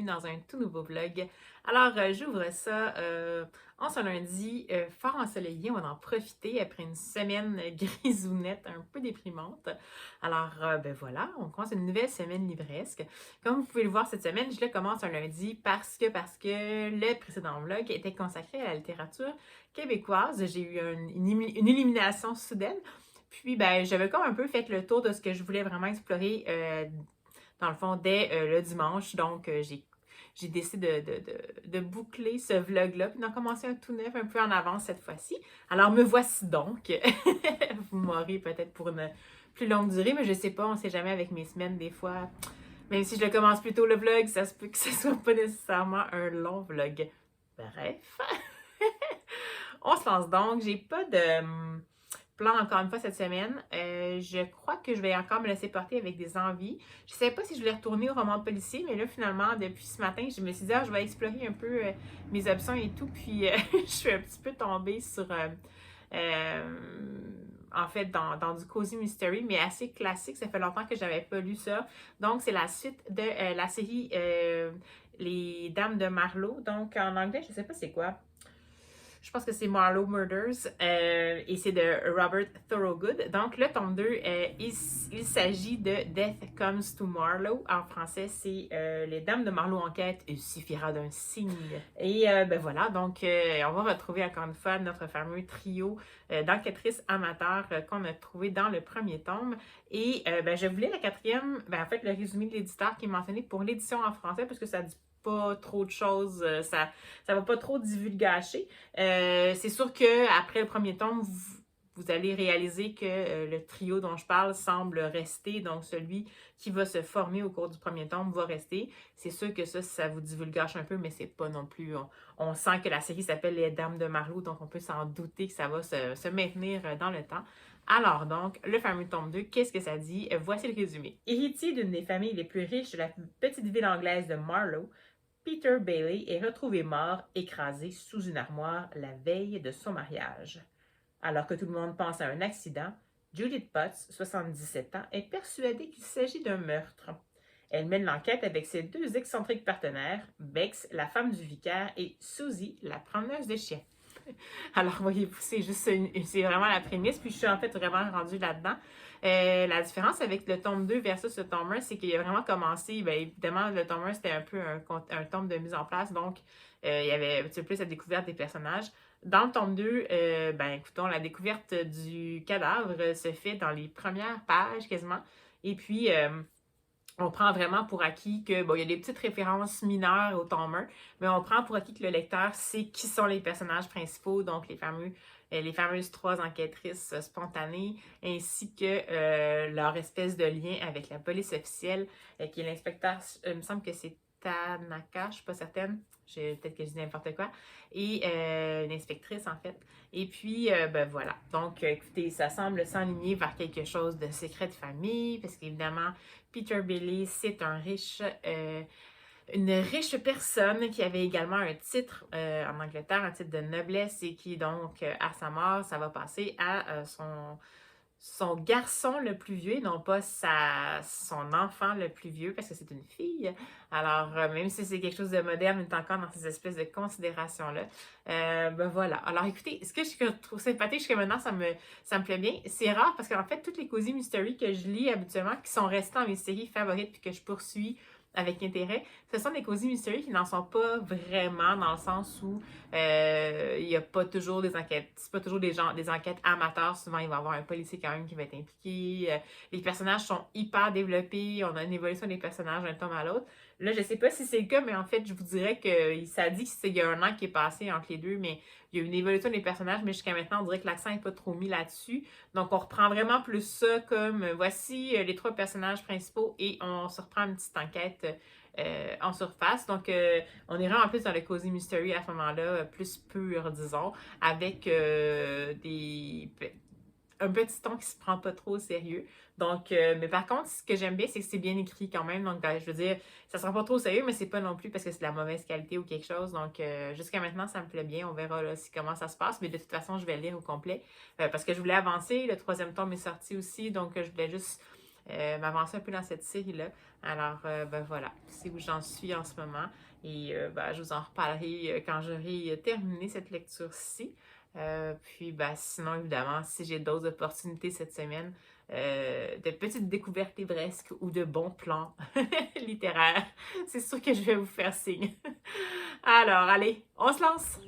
dans un tout nouveau vlog. Alors, j'ouvre ça en ce lundi fort ensoleillé. On va en profiter après une semaine grisonnette un peu déprimante. Alors, ben voilà, on commence une nouvelle semaine livresque. Comme vous pouvez le voir cette semaine, je le commence un lundi parce que le précédent vlog était consacré à la littérature québécoise. J'ai eu une élimination soudaine. Puis, ben, j'avais comme un peu fait le tour de ce que je voulais vraiment explorer dans le fond dès le dimanche. Donc, j'ai décidé de boucler ce vlog-là, puis d'en commencer un tout neuf, un peu en avance cette fois-ci. Alors, me voici donc. Vous m'aurez peut-être pour une plus longue durée, mais je sais pas, on sait jamais avec mes semaines, des fois. Même si je le commence plus tôt le vlog, ça se peut que ce soit pas nécessairement un long vlog. Bref. On se lance donc. J'ai pas de plan encore une fois cette semaine. Je crois que je vais encore me laisser porter avec des envies. Je ne savais pas si je voulais retourner au roman policier, mais là, finalement, depuis ce matin, je me suis dit, ah, je vais explorer un peu mes options et tout. Puis, je suis un petit peu tombée sur, en fait, dans du Cozy Mystery, mais assez classique. Ça fait longtemps que je n'avais pas lu ça. Donc, c'est la suite de la série Les Dames de Marlowe. Donc, en anglais, je ne sais pas c'est quoi. Je pense que c'est Marlowe Murders et c'est de Robert Thorogood. Donc, le tome 2, il s'agit de Death Comes to Marlowe. En français, c'est Les Dames de Marlowe enquête, il suffira d'un signe. Et ben voilà, donc on va retrouver encore une fois notre fameux trio d'enquêtrices amateurs qu'on a trouvé dans le premier tome. Et ben, je voulais la quatrième, ben, en fait, le résumé de l'éditeur qui est mentionné pour l'édition en français parce que ça dit pas trop de choses, ça va pas trop divulgacher. C'est sûr qu'après le premier tome, vous allez réaliser que le trio dont je parle semble rester, donc celui qui va se former au cours du premier tome va rester. C'est sûr que ça vous divulgage un peu, mais c'est pas non plus. On sent que la série s'appelle Les Dames de Marlowe, donc on peut s'en douter que ça va se maintenir dans le temps. Alors donc, le fameux tome 2, qu'est-ce que ça dit? Voici le résumé. Héritier d'une des familles les plus riches de la petite ville anglaise de Marlowe, Peter Bailey est retrouvé mort, écrasé sous une armoire la veille de son mariage. Alors que tout le monde pense à un accident, Judith Potts, 77 ans, est persuadée qu'il s'agit d'un meurtre. Elle mène l'enquête avec ses deux excentriques partenaires, Bex, la femme du vicaire, et Susie, la promeneuse de chiens. Alors, voyez-vous, c'est vraiment la prémisse, puis je suis en fait vraiment rendue là-dedans. La différence avec le tome 2 versus le tome 1, c'est qu'il a vraiment commencé, bien évidemment, le tome 1, c'était un peu un tome de mise en place, donc il y avait un petit peu plus la découverte des personnages. Dans le tome 2, ben écoutons, la découverte du cadavre se fait dans les premières pages quasiment, et puis on prend vraiment pour acquis que, bon, il y a des petites références mineures au tome 1, mais on prend pour acquis que le lecteur sait qui sont les personnages principaux, donc les fameuses trois enquêtrices spontanées, ainsi que leur espèce de lien avec la police officielle, qui est l'inspecteur, il me semble que c'est Tanaka, je ne suis pas certaine, peut-être que je dis n'importe quoi, et une inspectrice en fait. Et puis, ben voilà. Donc, écoutez, ça semble s'enligner vers quelque chose de secret de famille, parce qu'évidemment, Peter Bailey, c'est une riche personne qui avait également un titre en Angleterre, un titre de noblesse, et qui donc, à sa mort, ça va passer à son garçon le plus vieux, et non pas son enfant le plus vieux, parce que c'est une fille. Alors, même si c'est quelque chose de moderne, on est encore dans ces espèces de considérations-là. Ben voilà. Alors, écoutez, ce que je trouve sympathique jusqu'à maintenant, ça me plaît bien. C'est rare parce qu'en fait, toutes les Cozy Mystery que je lis habituellement, qui sont restées dans mes séries favorites puis que je poursuis avec intérêt, ce sont des Cozy Mystery qui n'en sont pas vraiment, dans le sens où il n'y a pas toujours des enquêtes, c'est pas toujours des enquêtes amateurs. Souvent, il va y avoir un policier quand même qui va être impliqué. Les personnages sont hyper développés. On a une évolution des personnages d'un tome à l'autre. Là, je ne sais pas si c'est le cas, mais en fait, je vous dirais que ça dit qu'il y a un an qui est passé entre les deux, mais il y a une évolution des personnages, mais jusqu'à maintenant, on dirait que l'accent n'est pas trop mis là-dessus. Donc, on reprend vraiment plus ça comme voici les trois personnages principaux et on se reprend une petite enquête en surface. Donc, on est vraiment plus dans le Cozy Mystery à ce moment-là, plus pur, disons, avec un petit ton qui se prend pas trop au sérieux. Donc, mais par contre, ce que j'aime bien, c'est que c'est bien écrit quand même. Donc, je veux dire, ça sera pas trop au sérieux, mais c'est pas non plus parce que c'est de la mauvaise qualité ou quelque chose. Donc, jusqu'à maintenant, ça me plaît bien. On verra là, comment ça se passe. Mais de toute façon, je vais le lire au complet parce que je voulais avancer. Le troisième tome est sorti aussi. Donc, je voulais juste m'avancer un peu dans cette série-là. Alors, ben voilà, c'est où j'en suis en ce moment. Et ben, je vous en reparlerai quand j'aurai terminé cette lecture-ci. Puis, ben, sinon, évidemment, si j'ai d'autres opportunités cette semaine, de petites découvertes livresques ou de bons plans littéraires, c'est sûr que je vais vous faire signe. Alors, allez, on se lance!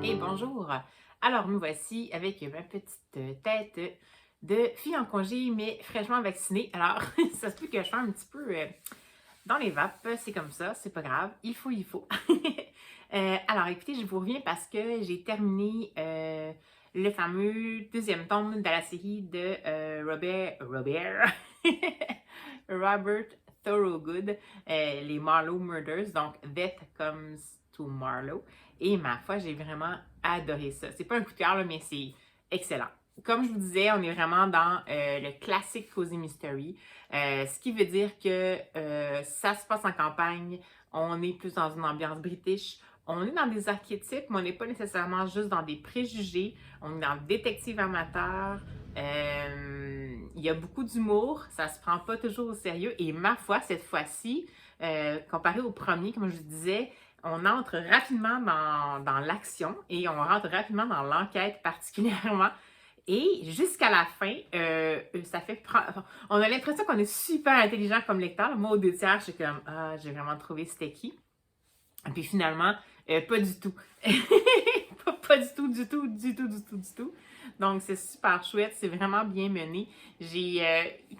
Et bonjour! Alors, nous voici avec ma petite tête de fille en congé, mais fraîchement vaccinée. Alors, ça se peut que je sois un petit peu dans les vapes, c'est comme ça, c'est pas grave, il faut, il faut. Alors, écoutez, je vous reviens parce que j'ai terminé le fameux deuxième tome de la série de Robert Thorogood, les Marlowe Murders, donc Death Comes to Marlowe. Et ma foi, j'ai vraiment adoré ça. C'est pas un coup de cœur, là, mais c'est excellent. Comme je vous disais, on est vraiment dans le classique Cozy Mystery, ce qui veut dire que ça se passe en campagne, on est plus dans une ambiance british, on est dans des archétypes, mais on n'est pas nécessairement juste dans des préjugés, on est dans le détective amateur, il y a beaucoup d'humour, ça se prend pas toujours au sérieux, et ma foi, cette fois-ci, comparé au premier, comme je vous disais, on entre rapidement dans l'action et on rentre rapidement dans l'enquête particulièrement. Et jusqu'à la fin, ça fait... On a l'impression qu'on est super intelligent comme lecteur. Moi, au 2/3, je suis comme, ah, j'ai vraiment trouvé c'était qui. Et puis finalement, pas du tout. pas du tout, du tout, du tout, du tout, du tout. Donc, c'est super chouette, c'est vraiment bien mené.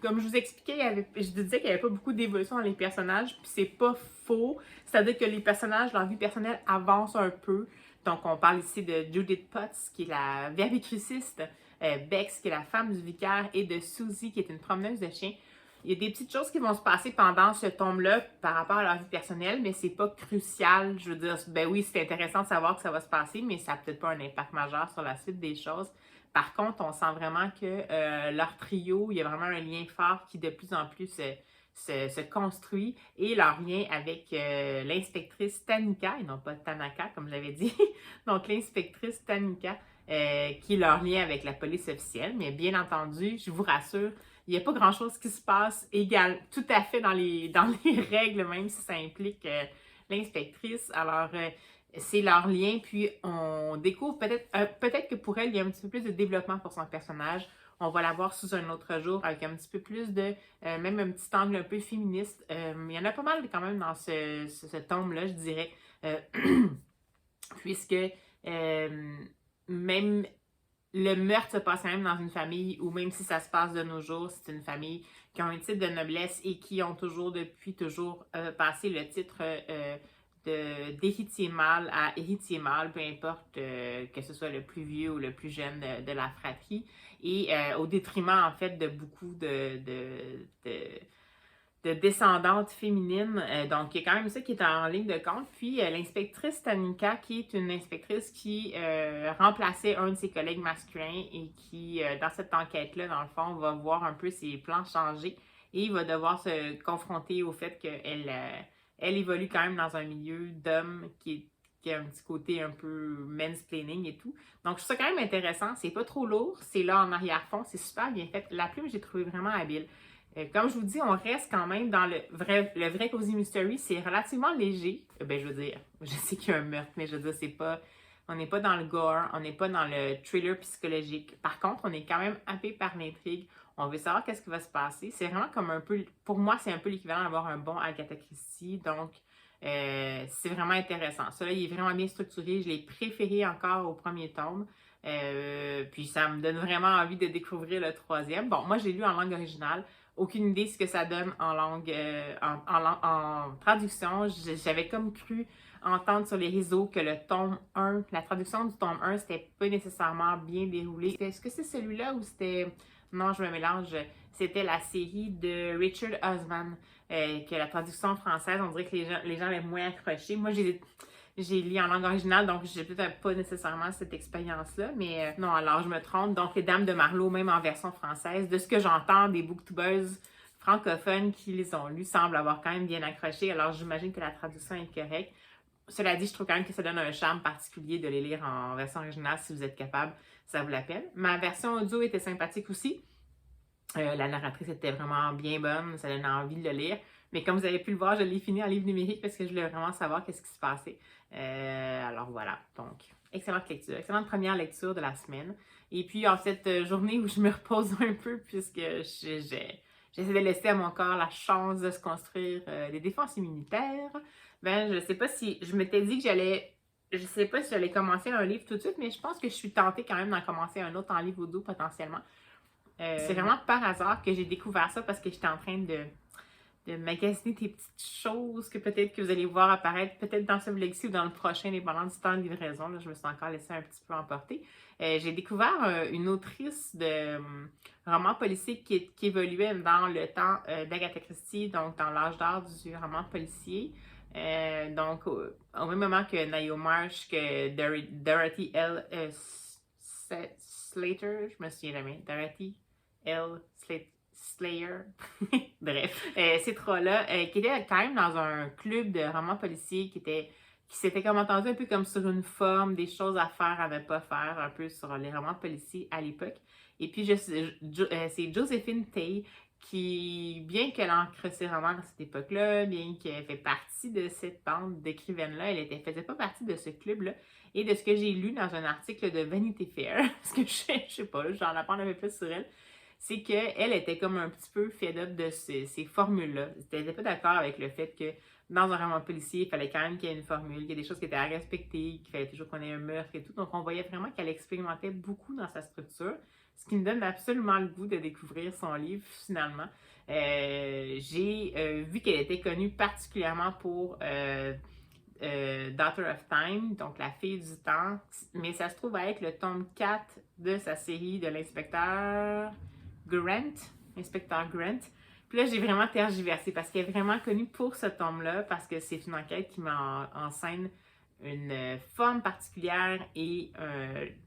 Comme je vous expliquais, je disais qu'il n'y avait pas beaucoup d'évolution dans les personnages, puis c'est pas faux. C'est-à-dire que les personnages, leur vie personnelle avance un peu. Donc, on parle ici de Judith Potts, qui est la verbicruciste, Bex, qui est la femme du vicaire, et de Susie, qui est une promeneuse de chiens. Il y a des petites choses qui vont se passer pendant ce tome-là par rapport à leur vie personnelle, mais c'est pas crucial. Je veux dire, ben oui, c'est intéressant de savoir que ça va se passer, mais ça n'a peut-être pas un impact majeur sur la suite des choses. Par contre, on sent vraiment que leur trio, il y a vraiment un lien fort qui de plus en plus se construit, et leur lien avec l'inspectrice Tanika, et non pas Tanaka, comme je l'avais dit. Donc, l'inspectrice Tanika, qui est leur lien avec la police officielle. Mais bien entendu, je vous rassure, il n'y a pas grand-chose qui se passe tout à fait dans les règles, même si ça implique l'inspectrice. Alors, c'est leur lien, puis on découvre peut-être que pour elle, il y a un petit peu plus de développement pour son personnage. On va la voir sous un autre jour avec un petit peu plus même un petit angle un peu féministe. Il y en a pas mal quand même dans ce tome-là, je dirais, puisque même le meurtre se passe quand même dans une famille où, même si ça se passe de nos jours, c'est une famille qui ont un titre de noblesse et qui ont depuis toujours passé le titre d'héritier mâle à héritier mâle, peu importe que ce soit le plus vieux ou le plus jeune de la fratrie, et au détriment en fait de beaucoup de descendantes féminines. Donc, il y a quand même ça qui est en ligne de compte. Puis, l'inspectrice Tanika, qui est une inspectrice qui remplaçait un de ses collègues masculins et qui, dans cette enquête-là, dans le fond, va voir un peu ses plans changer et il va devoir se confronter au fait qu'elle elle évolue quand même dans un milieu d'hommes qui a un petit côté un peu mansplaining et tout. Donc, je trouve ça quand même intéressant. C'est pas trop lourd. C'est là en arrière-fond. C'est super bien fait. La plume, j'ai trouvé vraiment habile. Comme je vous dis, on reste quand même dans le vrai Cozy Mystery. C'est relativement léger. Ben, je veux dire, je sais qu'il y a un meurtre, mais je veux dire, c'est pas... On n'est pas dans le gore, on n'est pas dans le thriller psychologique. Par contre, on est quand même happé par l'intrigue. On veut savoir qu'est-ce qui va se passer. C'est vraiment comme un peu... Pour moi, c'est un peu l'équivalent d'avoir un bon Agatha Christie. Donc, c'est vraiment intéressant. Celui-là, il est vraiment bien structuré. Je l'ai préféré encore au premier tome. Puis ça me donne vraiment envie de découvrir le troisième. Bon, moi, j'ai lu en langue originale. Aucune idée ce que ça donne en langue, en traduction. J'avais comme cru entendre sur les réseaux que le tome 1, la traduction du tome 1, c'était pas nécessairement bien déroulé. Est-ce que c'est celui-là ou c'était... Non, je me mélange. C'était la série de Richard Osman, que la traduction française, on dirait que les gens l'aiment moins accroché. Moi, j'ai lu en langue originale, donc j'ai peut-être pas nécessairement cette expérience-là, mais non, alors je me trompe. Donc, les Dames de Marlowe, même en version française, de ce que j'entends des booktubeuses francophones qui les ont lus, semblent avoir quand même bien accroché, alors j'imagine que la traduction est correcte. Cela dit, je trouve quand même que ça donne un charme particulier de les lire en version originale si vous êtes capable, ça vaut la peine. Ma version audio était sympathique aussi. La narratrice était vraiment bien bonne, ça donnait envie de le lire. Mais comme vous avez pu le voir, je l'ai fini en livre numérique parce que je voulais vraiment savoir qu'est-ce qui se passait. Alors voilà, donc excellente lecture, excellente première lecture de la semaine. Et puis en cette journée où je me repose un peu puisque j'essaie de laisser à mon corps la chance de se construire des défenses immunitaires, ben je sais pas si, je m'étais dit que je sais pas si j'allais commencer un livre tout de suite, mais je pense que je suis tentée quand même d'en commencer un autre en livre audio potentiellement. C'est vraiment par hasard que j'ai découvert ça parce que j'étais en train de magasiner des petites choses que peut-être que vous allez voir apparaître peut-être dans ce vlog-ci ou dans le prochain, dépendant du temps de livraison. Là, je me suis encore laissée un petit peu emporter. J'ai découvert une autrice de romans policiers qui évoluait dans le temps d'Agatha Christie, donc dans l'âge d'or du roman policier. Donc, au même moment que Naomi Marsh, que Dorothy L. Slater, je me souviens jamais, Dorothy L. Slayer. Bref, ces trois-là, qui étaient quand même dans un club de romans policiers qui s'était comme entendu un peu comme sur une forme, des choses à faire, à ne pas faire, un peu sur les romans policiers à l'époque. Et puis, c'est Josephine Tey qui, bien qu'elle ancre ses romans dans cette époque-là, bien qu'elle fait partie de cette bande d'écrivaines-là, faisait pas partie de ce club-là. Et de ce que j'ai lu dans un article de Vanity Fair, parce que je sais pas, j'en apprends un peu plus sur elle, c'est qu'elle était comme un petit peu fed up de ces formules-là. Elle n'était pas d'accord avec le fait que dans un roman policier, il fallait quand même qu'il y ait une formule, qu'il y ait des choses qui étaient à respecter, qu'il fallait toujours qu'on ait un meurtre et tout. Donc, on voyait vraiment qu'elle expérimentait beaucoup dans sa structure, ce qui me donne absolument le goût de découvrir son livre, finalement. J'ai vu qu'elle était connue particulièrement pour Daughter of Time, donc La fille du temps, mais ça se trouve à être le tome 4 de sa série de l'inspecteur Inspecteur Grant. Puis là, j'ai vraiment tergiversé parce qu'elle est vraiment connue pour ce tome-là, parce que c'est une enquête qui met en scène une forme particulière et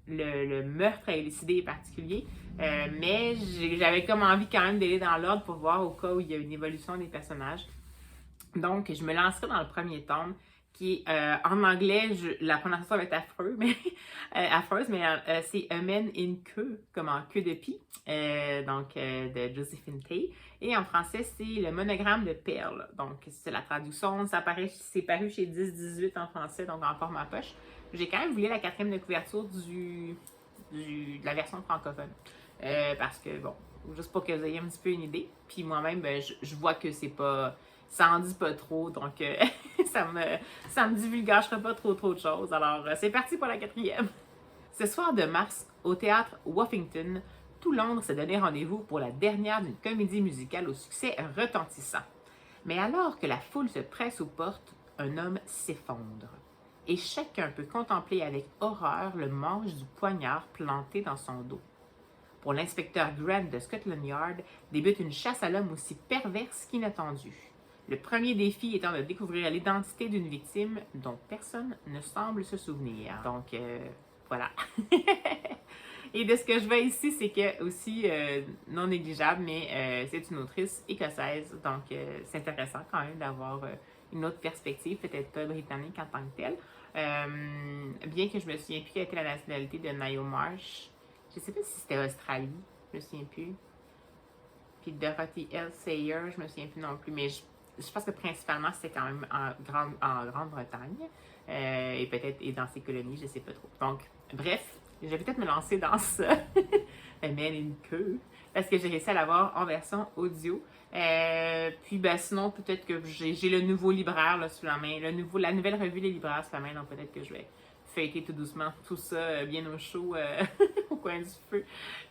le meurtre à élucider est particulier. Mais j'avais comme envie quand même d'aller dans l'ordre pour voir au cas où il y a une évolution des personnages. Donc, je me lancerai dans le premier tome qui en anglais, la prononciation va être affreuse, mais c'est A Man in Queue, comme en queue de pie, de Josephine Tey. Et en français, c'est le monogramme de perles. Donc, c'est la traduction, c'est paru chez 10-18 en français, donc en format poche. J'ai quand même voulu la quatrième de couverture de la version francophone. Parce que, bon, juste pour que vous ayez un petit peu une idée. Puis moi-même, ben, je vois que c'est pas... Ça en dit pas trop, donc ça me divulgagera pas trop de choses. Alors, c'est parti pour la quatrième. Ce soir de mars, au théâtre Woffington, tout Londres s'est donné rendez-vous pour la dernière d'une comédie musicale au succès retentissant. Mais alors que la foule se presse aux portes, un homme s'effondre. Et chacun peut contempler avec horreur le manche du poignard planté dans son dos. Pour l'inspecteur Grant de Scotland Yard, débute une chasse à l'homme aussi perverse qu'inattendue. Le premier défi étant de découvrir l'identité d'une victime dont personne ne semble se souvenir. Donc, voilà. Et de ce que je vois ici, c'est que aussi, non négligeable, mais c'est une autrice écossaise. Donc, c'est intéressant quand même d'avoir une autre perspective, peut-être pas britannique en tant que telle. Bien que je me souviens plus quelle était la nationalité de Naomi Marsh. Je sais pas si c'était Australie, je me souviens plus. Puis Dorothy L. Sayer, je me souviens plus non plus, mais je pense que principalement c'était quand même en Grande-Bretagne et peut-être dans ses colonies, je sais pas trop. Donc, bref, je vais peut-être me lancer dans ça, mais une queue, parce que j'ai réussi à l'avoir en version audio. Puis ben, sinon, peut-être que j'ai le nouveau libraire là, sous la main, la nouvelle revue des libraires sous la main, donc peut-être que je vais feuilleter tout doucement tout ça bien au chaud au coin du feu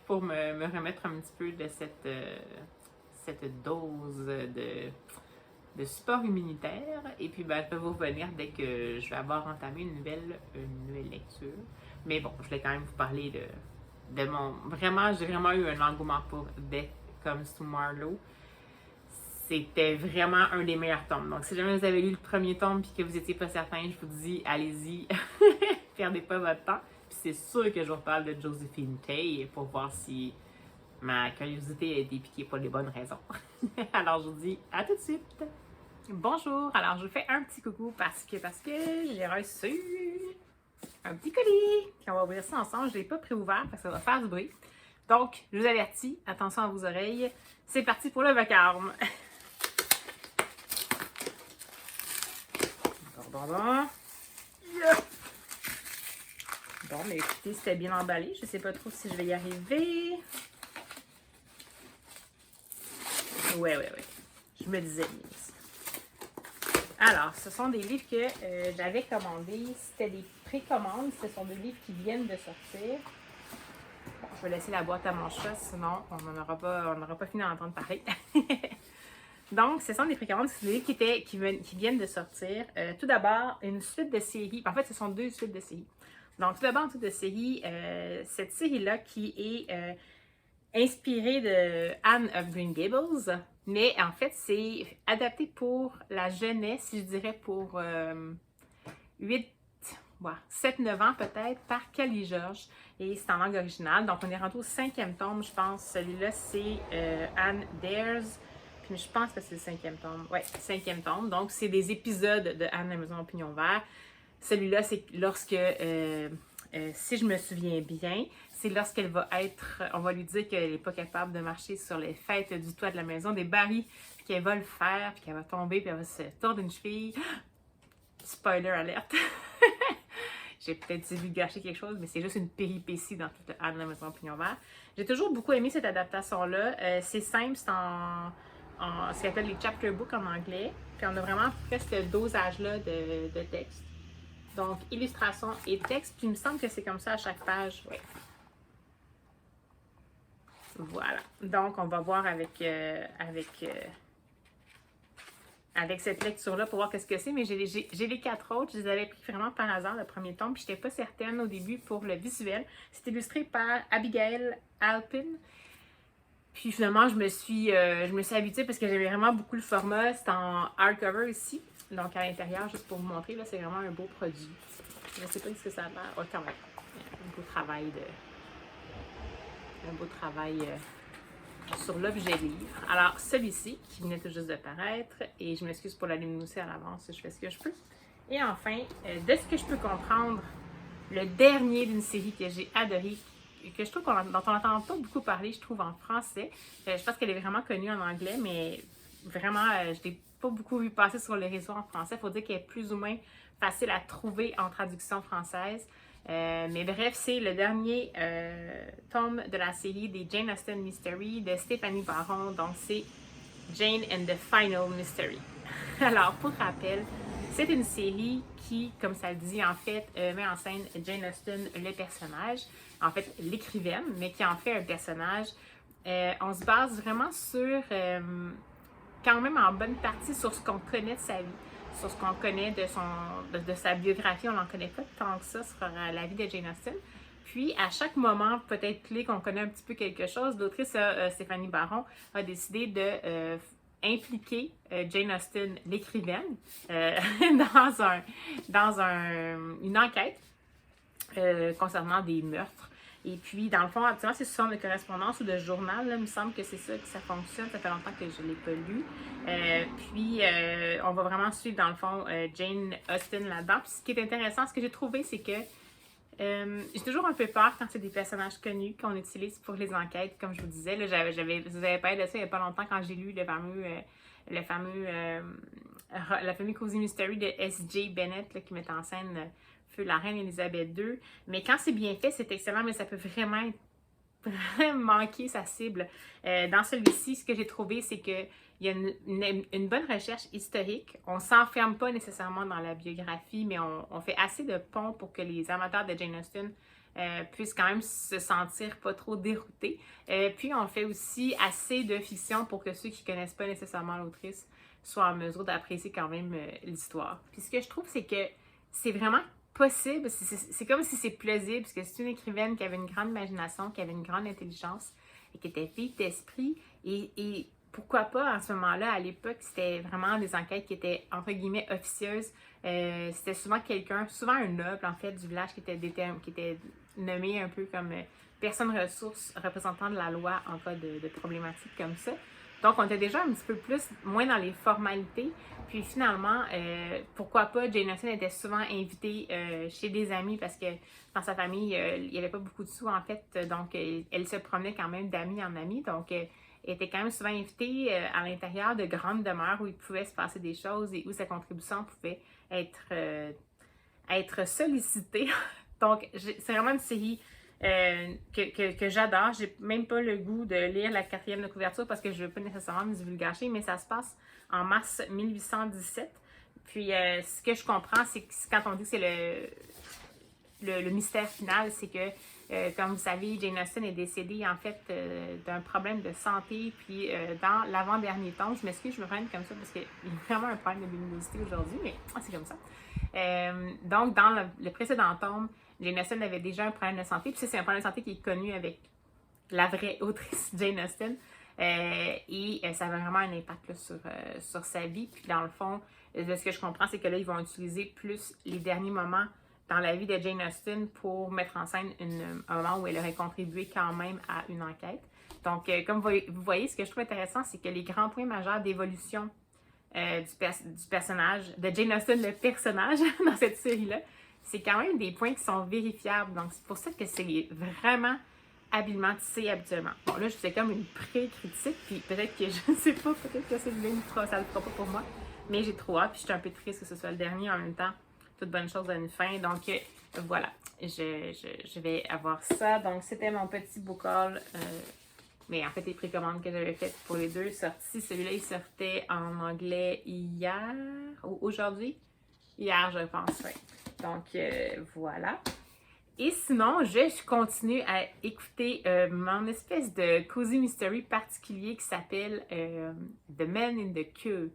pour me remettre un petit peu de cette dose de support immunitaire. Et puis, ben, je vais vous revenir dès que je vais avoir entamé une nouvelle lecture. Mais bon, je voulais quand même vous parler de mon... Vraiment, j'ai vraiment eu un engouement pour Death Comes to Marlowe. C'était vraiment un des meilleurs tomes. Donc, si jamais vous avez lu le premier tome et que vous n'étiez pas certain, je vous dis, allez-y, perdez pas votre temps. Puis c'est sûr que je vous reparle de Josephine Tay pour voir si ma curiosité a été piquée pour les bonnes raisons. Alors, je vous dis à tout de suite. Bonjour, alors je vous fais un petit coucou parce que j'ai reçu un petit colis. Puis on va ouvrir ça ensemble. Je ne l'ai pas préouvert parce que ça va faire du bruit. Donc, je vous avertis, attention à vos oreilles. C'est parti pour le vacarme. Bon. Bon, mais écoutez, c'était bien emballé. Je ne sais pas trop si je vais y arriver. Ouais. Je me disais bien ça. Alors, ce sont des livres que j'avais commandés. C'était des précommandes. Ce sont des livres qui viennent de sortir. Bon, je vais laisser la boîte à mon chat, sinon on n'aura pas fini d'en entendre parler. Donc, ce sont des précommandes, c'est des livres qui viennent de sortir. Tout d'abord, une suite de séries. En fait, ce sont deux suites de séries. Donc, tout d'abord, une suite de séries. Cette série-là qui est inspirée de Anne of Green Gables. Mais en fait, c'est adapté pour la jeunesse, je dirais pour 7-9 ans peut-être, par Kelly George. Et c'est en langue originale. Donc, on est rendu au 5e tome, je pense. Celui-là, c'est Anne Dares. Puis je pense que c'est le 5e tome. Ouais, 5e tome. Donc, c'est des épisodes de Anne la Maison au Pignon Vert. Celui-là, c'est lorsque, si je me souviens bien, c'est lorsqu'elle va être, on va lui dire qu'elle n'est pas capable de marcher sur les fêtes du toit de la maison des barils, puis qu'elle va le faire, puis qu'elle va tomber, puis elle va se tordre une cheville. Spoiler alerte! J'ai peut-être dû lui gâcher quelque chose, mais c'est juste une péripétie dans toute Anne la Maison au Pignon Vert. J'ai toujours beaucoup aimé cette adaptation-là. C'est simple, c'est en ce qu'on appelle les chapter books en anglais. Puis on a vraiment fait ce dosage-là de texte. Donc, illustration et texte. Puis il me semble que c'est comme ça à chaque page. Oui. Voilà. Donc, on va voir avec cette lecture-là pour voir qu'est-ce que c'est. Mais j'ai les 4 autres. Je les avais pris vraiment par hasard, le premier tome. Puis je n'étais pas certaine au début pour le visuel. C'est illustré par Abigail Alpin. Puis finalement, je me suis habituée parce que j'aimais vraiment beaucoup le format. C'est en hardcover ici. Donc à l'intérieur, juste pour vous montrer, là, c'est vraiment un beau produit. Je ne sais pas ce que ça a l'air. Ouais, quand même. Un beau travail sur l'objet livre. Alors, celui-ci, qui venait tout juste de paraître, et je m'excuse pour la luminosité à l'avance, je fais ce que je peux. Et enfin, de ce que je peux comprendre, le dernier d'une série que j'ai adoré, que je trouve dont on n'entend pas beaucoup parler, je trouve, en français. Je pense qu'elle est vraiment connue en anglais, mais vraiment, je ne l'ai pas beaucoup vu passer sur les réseaux en français. Il faut dire qu'elle est plus ou moins facile à trouver en traduction française. Mais bref, c'est le dernier tome de la série des Jane Austen Mystery de Stéphanie Baron. Donc, c'est Jane and the Final Mystery. Alors, pour rappel, c'est une série qui, comme ça le dit, en fait, met en scène Jane Austen, le personnage, en fait, l'écrivaine, mais qui en fait un personnage. On se base vraiment sur, quand même en bonne partie, sur ce qu'on connaît de sa vie, sur ce qu'on connaît de sa biographie. On n'en connaît pas tant que ça sur la vie de Jane Austen. Puis, à chaque moment, peut-être clé qu'on connaît un petit peu quelque chose, l'autrice Stéphanie Baron a décidé de impliquer Jane Austen, l'écrivaine, dans une enquête concernant des meurtres. Et puis, dans le fond, actuellement, c'est sous forme de correspondance ou de journal. Là. Il me semble que c'est ça que ça fonctionne. Ça fait longtemps que je ne l'ai pas lu. Puis, on va vraiment suivre, dans le fond, Jane Austen là-dedans. Puis, ce qui est intéressant, ce que j'ai trouvé, c'est que j'ai toujours un peu peur quand c'est des personnages connus qu'on utilise pour les enquêtes, comme je vous disais. Là, je vous avais parlé de ça il n'y a pas longtemps quand j'ai lu la fameuse Cozy Mystery de S.J. Bennett là, qui met en scène Feu la reine Elisabeth II. Mais quand c'est bien fait, c'est excellent, mais ça peut vraiment manquer sa cible. Dans celui-ci, ce que j'ai trouvé, c'est que il y a une bonne recherche historique. On ne s'enferme pas nécessairement dans la biographie, mais on fait assez de ponts pour que les amateurs de Jane Austen puissent quand même se sentir pas trop déroutés. Puis on fait aussi assez de fiction pour que ceux qui ne connaissent pas nécessairement l'autrice soient en mesure d'apprécier quand même l'histoire. Puis ce que je trouve, c'est que c'est vraiment possible, c'est comme si c'est plausible, parce que c'est une écrivaine qui avait une grande imagination, qui avait une grande intelligence et qui était vive d'esprit. Et pourquoi pas, en ce moment-là, à l'époque, c'était vraiment des enquêtes qui étaient, entre guillemets, officieuses. C'était souvent quelqu'un, souvent un noble, en fait, du village qui était nommé un peu comme personne ressource représentant de la loi en cas de problématiques comme ça. Donc, on était déjà un petit peu moins dans les formalités. Puis finalement, pourquoi pas, Jane Austen était souvent invitée chez des amis parce que dans sa famille, il n'y avait pas beaucoup de sous en fait. Donc, elle se promenait quand même d'ami en ami. Donc, elle était quand même souvent invitée à l'intérieur de grandes demeures où il pouvait se passer des choses et où sa contribution pouvait être sollicitée. Donc, c'est vraiment une série que j'adore. J'ai même pas le goût de lire la 4e de couverture parce que je veux pas nécessairement me divulgacher, mais ça se passe en mars 1817. Puis, ce que je comprends, c'est que quand on dit que c'est le mystère final, c'est que, comme vous savez, Jane Austen est décédée, en fait, d'un problème de santé. Puis, dans l'avant-dernier tome, je m'excuse, je me prenne comme ça parce qu'il y a vraiment un problème de luminosité aujourd'hui, mais c'est comme ça. Donc, dans le précédent tome, Jane Austen avait déjà un problème de santé. Puis, c'est un problème de santé qui est connu avec la vraie autrice Jane Austen. Et ça avait vraiment un impact là, sur sa vie. Puis, dans le fond, de ce que je comprends, c'est que là, ils vont utiliser plus les derniers moments dans la vie de Jane Austen pour mettre en scène un moment où elle aurait contribué quand même à une enquête. Donc, comme vous voyez, ce que je trouve intéressant, c'est que les grands points majeurs d'évolution du personnage, de Jane Austen, le personnage, dans cette série-là, c'est quand même des points qui sont vérifiables. Donc, c'est pour ça que c'est vraiment habilement tissé habituellement. Bon, là, je fais comme une pré-critique, puis peut-être que, je ne sais pas, peut-être que ça le fera pas pour moi, mais j'ai trop hâte, puis je suis un peu triste que ce soit le dernier en même temps. Toute bonne chose a une fin. Donc, voilà, je vais avoir ça. Donc, c'était mon petit book haul. Mais en fait, les précommandes que j'avais faites pour les deux sorties, celui-là, il sortait en anglais hier ou aujourd'hui. Hier, je pense, oui. Donc, voilà. Et sinon, je continue à écouter mon espèce de cozy mystery particulier qui s'appelle The Man in the Queue.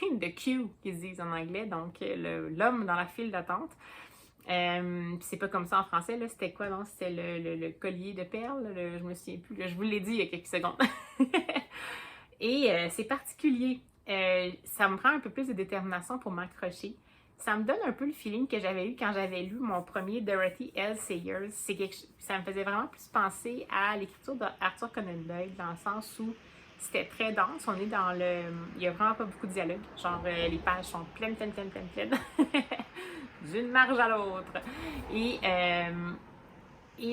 In the queue, qu'ils disent en anglais, donc l'homme dans la file d'attente. C'est pas comme ça en français, là, c'était quoi, non? C'était le collier de perles, je me souviens plus, là, je vous l'ai dit il y a quelques secondes. Et c'est particulier, ça me prend un peu plus de détermination pour m'accrocher. Ça me donne un peu le feeling que j'avais eu quand j'avais lu mon premier Dorothy L. Sayers. Ça me faisait vraiment plus penser à l'écriture d'Arthur Conan Doyle, dans le sens où c'était très dense. On est dans le... Il n'y a vraiment pas beaucoup de dialogue. Genre, les pages sont pleines. D'une marge à l'autre. Et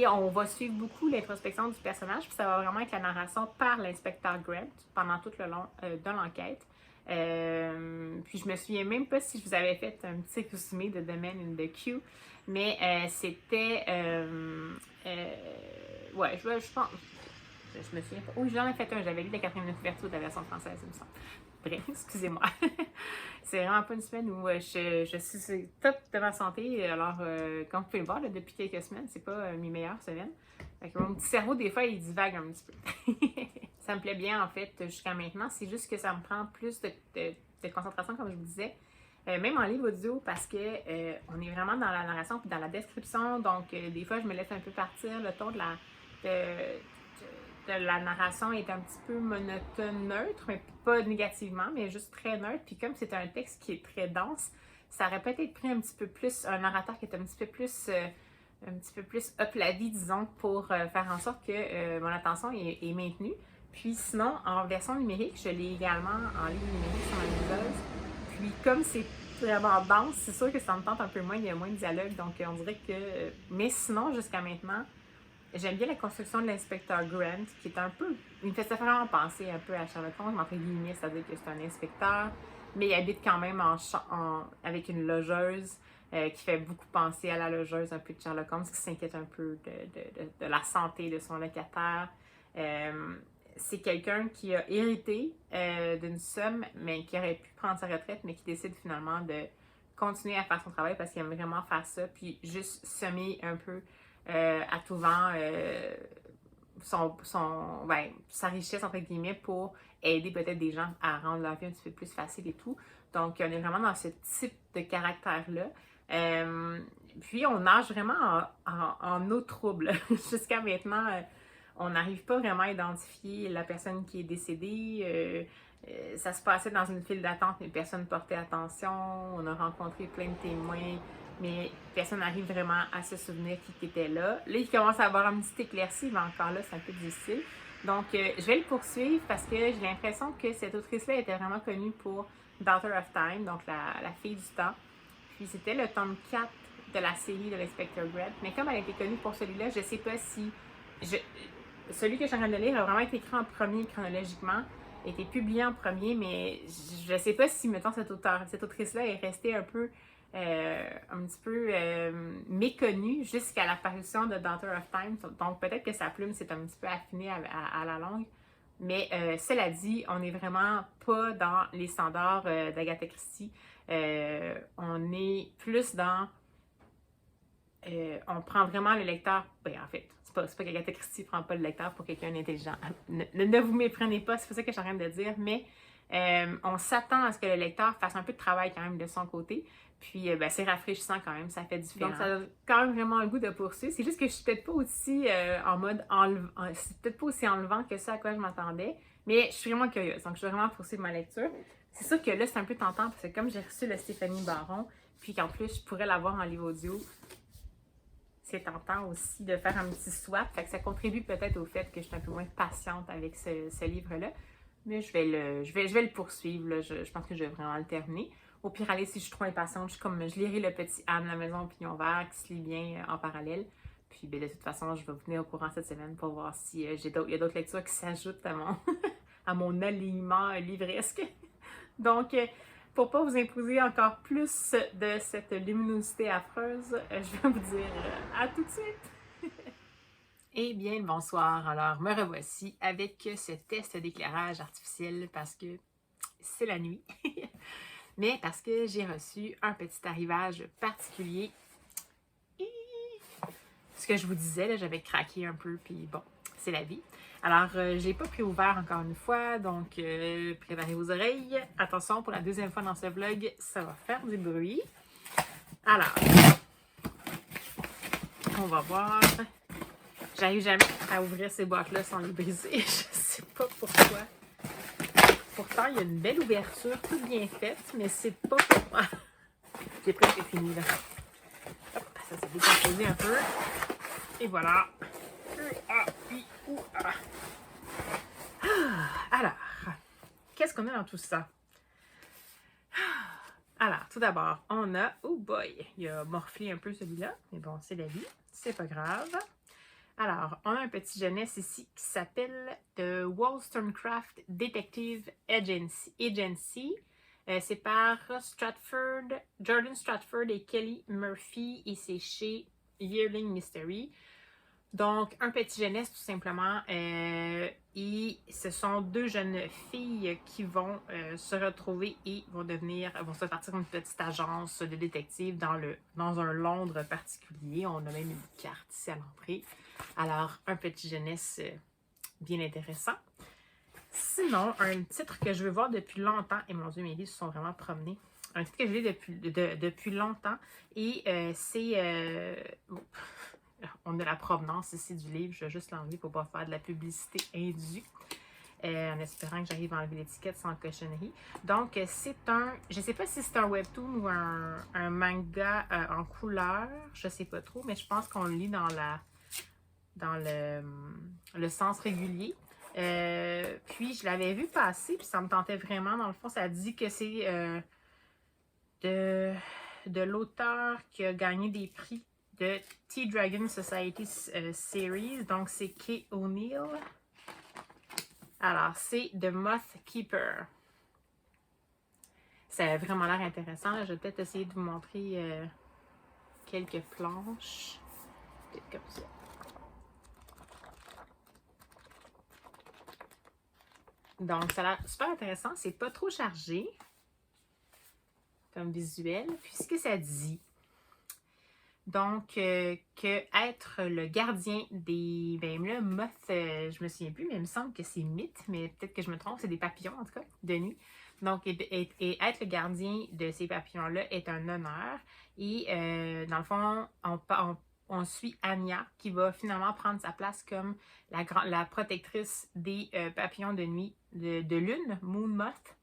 on va suivre beaucoup l'introspection du personnage. Puis ça va vraiment être la narration par l'inspecteur Grant pendant tout le long de l'enquête. Puis je me souviens même pas si je vous avais fait un petit résumé de The Man in the Queue. Mais c'était... ouais, je pense... Je me souviens pas. Oui, j'en ai fait un. J'avais lu la 4e de couverture de la version française, il me semble. Bref, excusez-moi. C'est vraiment pas une semaine où je suis top de ma santé. Alors, comme vous pouvez le voir, là, depuis quelques semaines, c'est pas mes meilleures semaines. Fait que mon petit cerveau, des fois, il divague un petit peu. Ça me plaît bien, en fait, jusqu'à maintenant. C'est juste que ça me prend plus de concentration, comme je vous disais. Même en livre audio, parce que on est vraiment dans la narration et dans la description. Donc, des fois, je me laisse un peu partir. Le ton de la narration est un petit peu monotone, neutre, mais pas négativement, mais juste très neutre. Puis comme c'est un texte qui est très dense, ça aurait peut-être pris un petit peu plus, un narrateur qui est un petit peu plus un petit peu plus up la vie, disons, pour faire en sorte que mon attention est maintenue. Puis sinon, en version numérique, je l'ai également en ligne numérique sur ma liseuse. Puis comme c'est vraiment dense, c'est sûr que ça me tente un peu moins, il y a moins de dialogue, donc on dirait que... Mais sinon, jusqu'à maintenant, j'aime bien la construction de l'inspecteur Grant, qui est un peu... Il me fait vraiment penser un peu à Sherlock Holmes, entre guillemets, c'est-à-dire que c'est un inspecteur, mais il habite quand même avec une logeuse qui fait beaucoup penser à la logeuse un peu de Sherlock Holmes, qui s'inquiète un peu de la santé de son locataire. C'est quelqu'un qui a hérité d'une somme, mais qui aurait pu prendre sa retraite, mais qui décide finalement de continuer à faire son travail parce qu'il aime vraiment faire ça, puis juste semer un peu à tout vent sa richesse, entre guillemets, pour aider peut-être des gens à rendre leur vie un petit peu plus facile et tout. Donc, on est vraiment dans ce type de caractère-là. Puis, on nage vraiment en eau trouble. Jusqu'à maintenant, on n'arrive pas vraiment à identifier la personne qui est décédée. Ça se passait dans une file d'attente, mais personne ne portait attention. On a rencontré plein de témoins, mais personne n'arrive vraiment à se souvenir qui était là. Là, il commence à avoir un petit éclairci, mais encore là, c'est un peu difficile. Donc, je vais le poursuivre parce que j'ai l'impression que cette autrice-là était vraiment connue pour Daughter of Time, donc la fille du temps. Puis, c'était le tome 4 de la série de l'Inspector Grant. Mais comme elle a été connue pour celui-là, je ne sais pas si... Celui que je suis en train de lire a vraiment été écrit en premier chronologiquement, a été publié en premier, mais je ne sais pas si, mettons, cette autrice-là est restée un petit peu méconnue jusqu'à l'apparition de Daughter of Time. Donc, peut-être que sa plume s'est un petit peu affinée à la longue. Mais cela dit, on n'est vraiment pas dans les standards d'Agatha Christie. On est plus dans... on prend vraiment le lecteur... Ben, en fait, c'est pas qu'Agatha Christie ne prend pas le lecteur pour quelqu'un d'intelligent. Ne vous méprenez pas, c'est pas ça que je suis en train de dire, mais on s'attend à ce que le lecteur fasse un peu de travail quand même de son côté. Puis, c'est rafraîchissant quand même, ça fait différent. Donc, ça a quand même vraiment le goût de poursuivre. C'est juste que je suis peut-être pas aussi en mode c'est peut-être pas aussi enlevant que ça à quoi je m'attendais, mais je suis vraiment curieuse. Donc, je vais vraiment poursuivre ma lecture. C'est sûr que là, c'est un peu tentant parce que comme j'ai reçu le Stéphanie Baron, puis qu'en plus, je pourrais l'avoir en livre audio, c'est tentant aussi de faire un petit swap. Fait que ça contribue peut-être au fait que je suis un peu moins patiente avec ce livre-là. Mais je vais le poursuivre. Là. Je pense que je vais vraiment le terminer. Au pire, allez, si je suis trop impatiente, je lirai le petit Anne, la maison au pignon vert, qui se lit bien en parallèle. Puis ben, de toute façon, je vais vous tenir au courant cette semaine pour voir si il y a d'autres lectures qui s'ajoutent à mon alignement livresque. Donc, pour pas vous imposer encore plus de cette luminosité affreuse, je vais vous dire à tout de suite! Eh bien, bonsoir. Alors, me revoici avec ce test d'éclairage artificiel parce que c'est la nuit, mais parce que j'ai reçu un petit arrivage particulier. Ce que je vous disais, là, j'avais craqué un peu, puis bon, c'est la vie. Alors, j'ai pas préouvert encore une fois, donc préparez vos oreilles. Attention, pour la deuxième fois dans ce vlog, ça va faire du bruit. Alors, on va voir. J'arrive jamais à ouvrir ces boîtes-là sans les briser. Je sais pas pourquoi. Pourtant, il y a une belle ouverture, toute bien faite, mais c'est pas pour moi. J'ai presque fini, là. Hop, ça s'est décomposé un peu. Et voilà. Alors, qu'est-ce qu'on a dans tout ça? Alors, tout d'abord, on a... Oh boy! Il a morflé un peu celui-là, mais bon, c'est la vie. C'est pas grave. Alors, on a un petit jeunesse ici qui s'appelle The Wollstonecraft Detective Agency. C'est par Jordan Stratford et Kelly Murphy et c'est chez Yearling Mystery. Donc, un petit jeunesse tout simplement. Et ce sont deux jeunes filles qui vont se retrouver et vont se partir d'une petite agence de détective dans un Londres particulier. On a même une carte ici à l'entrée. Alors, un petit jeunesse bien intéressant. Sinon, un titre que je veux voir depuis longtemps, et mon Dieu, mes livres se sont vraiment promenés. Un titre que je lis depuis longtemps, et c'est... on a la provenance ici du livre, je vais juste l'enlever pour ne pas faire de la publicité indue. en espérant que j'arrive à enlever l'étiquette sans cochonnerie. Donc, c'est un, je sais pas si c'est un webtoon ou un manga en couleur, je sais pas trop, mais je pense qu'on le lit dans le sens régulier. Puis, je l'avais vu passer, puis ça me tentait vraiment. Dans le fond, ça dit que c'est de l'auteur qui a gagné des prix de T-Dragon Society Series. Donc, c'est Kay O'Neill. Alors, c'est The Moth Keeper. Ça a vraiment l'air intéressant. Je vais peut-être essayer de vous montrer quelques planches. Peut-être comme ça. Donc, ça a l'air super intéressant. C'est pas trop chargé comme visuel. Puis, ce que ça dit, donc, que être le gardien des... Ben là, moth, je me souviens plus, mais il me semble que c'est mythe, mais peut-être que je me trompe, c'est des papillons, en tout cas, de nuit. Donc, et être le gardien de ces papillons-là est un honneur. Et, dans le fond, on suit Anya, qui va finalement prendre sa place comme la protectrice des papillons de nuit de lune, Moon Moth,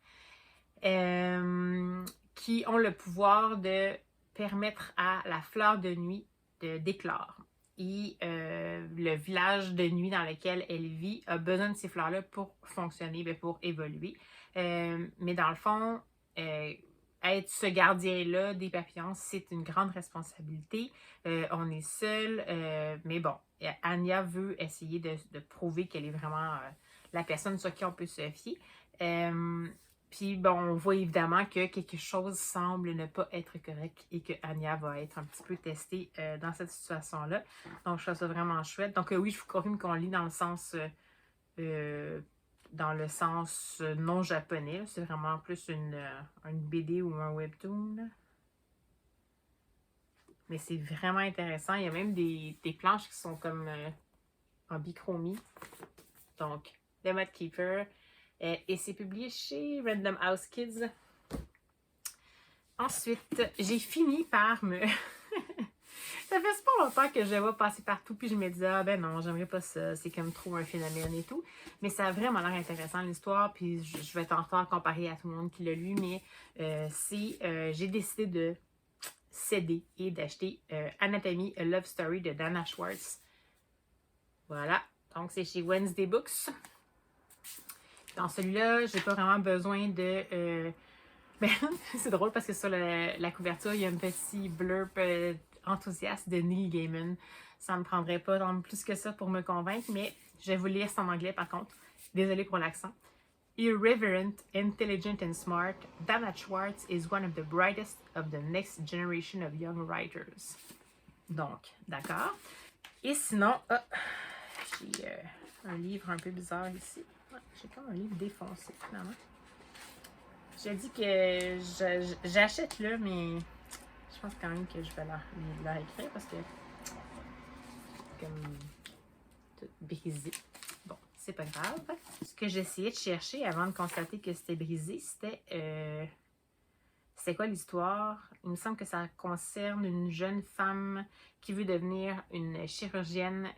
qui ont le pouvoir de permettre à la fleur de nuit d'éclore. Et le village de nuit dans lequel elle vit a besoin de ces fleurs-là pour fonctionner, pour évoluer. Mais dans le fond, être ce gardien-là des papillons, c'est une grande responsabilité. On est seul, mais bon, Anya veut essayer de prouver qu'elle est vraiment la personne sur qui on peut se fier. Puis, bon, on voit évidemment que quelque chose semble ne pas être correct et que Anya va être un petit peu testée dans cette situation-là. Donc, je trouve ça vraiment chouette. Donc, oui, je vous confirme qu'on lit dans le sens non japonais. C'est vraiment plus une BD ou un webtoon. Là. Mais c'est vraiment intéressant. Il y a même des planches qui sont comme en bichromie. Donc, The Moth Keeper. Et c'est publié chez Random House Kids. Ensuite, j'ai fini par me... Ça fait pas longtemps que je vais passer partout, puis je me disais, ah ben non, j'aimerais pas ça, c'est comme trop un phénomène et tout. Mais ça a vraiment l'air intéressant l'histoire, puis je vais être en retard comparé à tout le monde qui l'a lu, mais j'ai décidé de céder et d'acheter Anatomy, a Love Story de Dana Schwartz. Voilà, donc c'est chez Wednesday Books. Dans celui-là, j'ai pas vraiment besoin de... Ben, c'est drôle parce que sur la couverture, il y a un petit blurb enthousiaste de Neil Gaiman. Ça me prendrait pas plus que ça pour me convaincre, mais je vais vous lire ça en anglais par contre. Désolée pour l'accent. Irreverent, intelligent and smart, Dana Schwartz is one of the brightest of the next generation of young writers. Donc, d'accord. Et sinon, j'ai un livre un peu bizarre ici. J'ai comme un livre défoncé, finalement. J'ai dit que j'achète là, mais je pense quand même que je vais la écrire parce que c'est comme tout brisé. Bon, c'est pas grave. Ce que j'essayais de chercher avant de constater que c'était brisé, c'était quoi l'histoire? Il me semble que ça concerne une jeune femme qui veut devenir une chirurgienne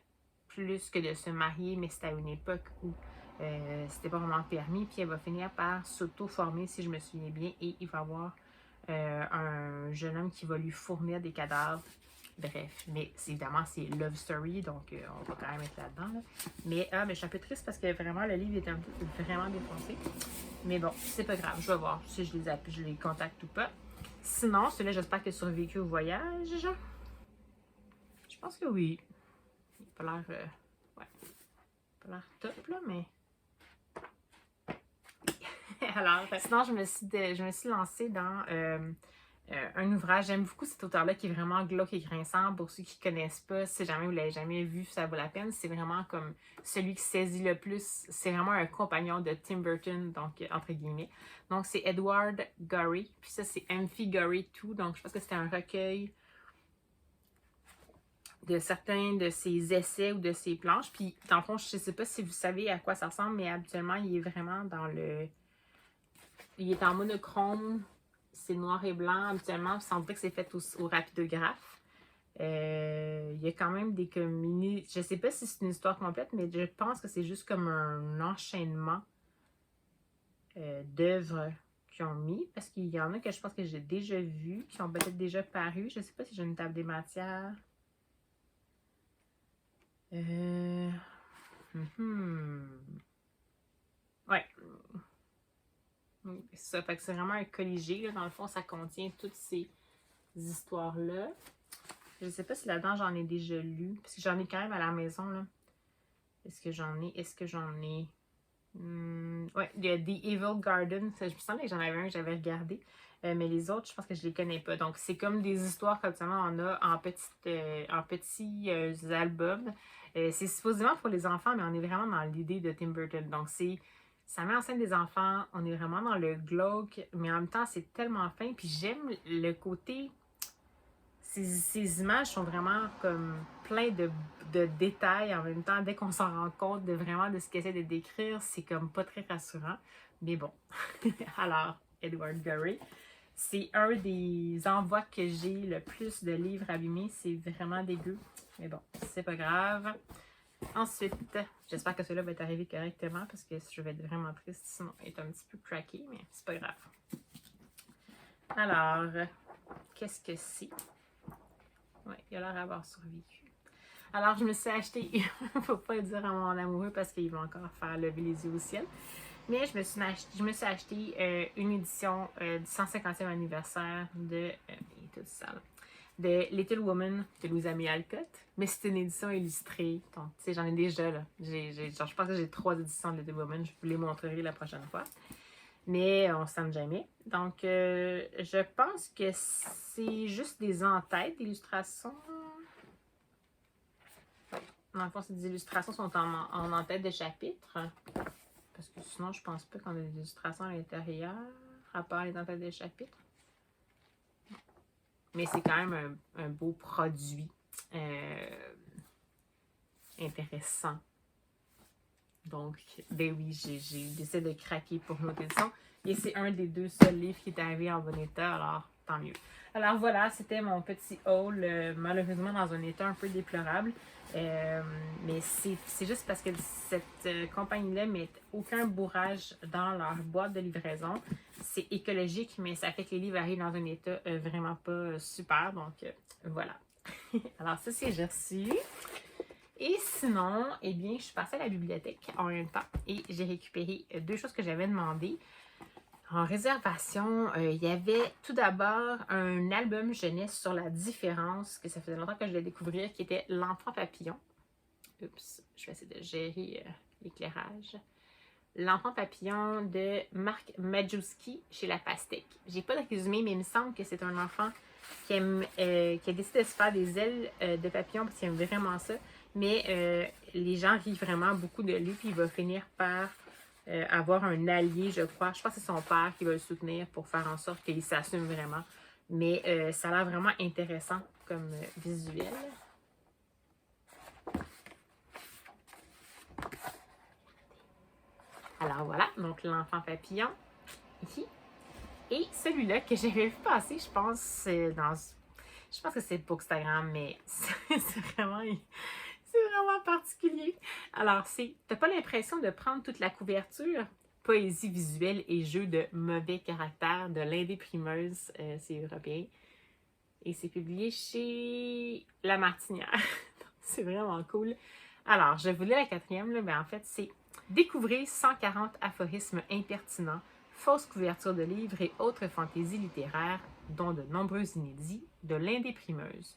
plus que de se marier, mais c'est à une époque où c'était pas vraiment permis, puis elle va finir par s'auto-former, si je me souviens bien, et il va y avoir un jeune homme qui va lui fournir des cadavres. Bref, mais évidemment, c'est Love Story, donc on va quand même être là-dedans. Là. Mais je suis un peu triste parce que vraiment, le livre est vraiment défoncé. Mais bon, c'est pas grave, je vais voir si je les contacte ou pas. Sinon, celui-là, j'espère qu'il a survécu au voyage. Je pense que oui. Il n'a pas l'air... ouais. Pas l'air top, là, mais... Alors, sinon, je me suis lancée dans un ouvrage. J'aime beaucoup cet auteur-là qui est vraiment glauque et grinçant. Pour ceux qui ne connaissent pas, si jamais vous ne l'avez jamais vu, ça vaut la peine. C'est vraiment comme celui qui saisit le plus. C'est vraiment un compagnon de Tim Burton, donc entre guillemets. Donc, c'est Edward Gorey. Puis ça, c'est Amphy Gorey 2. Donc, je pense que c'était un recueil de certains de ses essais ou de ses planches. Puis, dans le fond, je ne sais pas si vous savez à quoi ça ressemble, mais habituellement, il est vraiment dans le... Il est en monochrome, c'est noir et blanc habituellement. Il semblerait que c'est fait au rapidographe. Il y a quand même des communautés. Je sais pas si c'est une histoire complète, mais je pense que c'est juste comme un enchaînement d'œuvres qu'ils ont mis. Parce qu'il y en a que je pense que j'ai déjà vu, qui sont peut-être déjà parus. Je sais pas si j'ai une table des matières. Ouais. C'est ça. Fait que c'est vraiment un colligé. Là. Dans le fond, ça contient toutes ces histoires-là. Je sais pas si là-dedans j'en ai déjà lu. Parce que j'en ai quand même à la maison. Là. Est-ce que j'en ai? Ouais, il y a The Evil Garden. Ça, je me semblais que j'en avais un que j'avais regardé. Mais les autres, je pense que je les connais pas. Donc, c'est comme des histoires comme ça, on a en petits albums. C'est supposément pour les enfants, mais on est vraiment dans l'idée de Tim Burton. Donc, ça met en scène des enfants. On est vraiment dans le glauque, mais en même temps, c'est tellement fin. Puis j'aime le côté. Ces images sont vraiment comme plein de détails en même temps. Dès qu'on s'en rend compte de vraiment de ce qu'elle essaie de décrire, c'est comme pas très rassurant. Mais bon. Alors, Edward Gorey, c'est un des envois que j'ai le plus de livres abîmés. C'est vraiment dégueu. Mais bon, c'est pas grave. Ensuite, j'espère que cela va être arrivé correctement parce que je vais être vraiment triste sinon il est un petit peu craqué, mais c'est pas grave. Alors, qu'est-ce que c'est? Oui, il a l'air d'avoir survécu. Alors, je me suis acheté, il ne faut pas le dire à mon amoureux parce qu'il va encore faire lever les yeux au ciel, mais je me suis acheté une édition du 150e anniversaire de, de Little Woman de Louisa May Alcott, mais c'est une édition illustrée, donc tu sais, j'en ai déjà, là. Je pense que j'ai 3 éditions de Little Woman, je vous les montrerai la prochaine fois. Mais on ne s'aime jamais. Donc, je pense que c'est juste des en-têtes d'illustrations. Dans le fond, ces illustrations sont en en-tête de chapitres. Parce que sinon, je pense pas qu'on a des illustrations à l'intérieur, à part les en-têtes de chapitres. Mais c'est quand même un beau produit intéressant. Donc, ben oui, j'ai décidé de craquer pour notre édition. Et c'est un des 2 seuls livres qui est arrivé en bon état, alors tant mieux. Alors voilà, c'était mon petit haul, malheureusement dans un état un peu déplorable. Mais c'est juste parce que cette compagnie-là met aucun bourrage dans leur boîte de livraison. C'est écologique, mais ça fait que les livres arrivent dans un état vraiment pas super. Donc voilà. Alors ça, c'est j'ai reçu. Et sinon, eh bien, je suis passée à la bibliothèque en même temps et j'ai récupéré 2 choses que j'avais demandées. En réservation, il y avait tout d'abord un album jeunesse sur la différence, que ça faisait longtemps que je voulais découvrir, qui était L'Enfant Papillon. Oups, je vais essayer de gérer l'éclairage. L'Enfant Papillon de Marc Majewski chez La Pastèque. J'ai pas de résumé, mais il me semble que c'est un enfant qui a décidé de se faire des ailes de papillon parce qu'il aime vraiment ça. Mais les gens rient vraiment beaucoup de lui, puis il va finir par avoir un allié, je crois. Je pense que c'est son père qui va le soutenir pour faire en sorte qu'il s'assume vraiment. Mais ça a l'air vraiment intéressant comme visuel. Alors voilà, donc l'enfant papillon, ici. Et celui-là que j'avais vu passer, je pense, je pense que c'est pour Instagram, mais c'est vraiment particulier. Alors, t'as pas l'impression de prendre toute la couverture. Poésie visuelle et jeu de mauvais caractère de l'Indéprimeuse, c'est européen. Et c'est publié chez La Martinière. C'est vraiment cool. Alors, je voulais la 4e, là, mais en fait, c'est découvrir 140 aphorismes impertinents, fausses couvertures de livres et autres fantaisies littéraires, dont de nombreux inédits, de l'Indéprimeuse.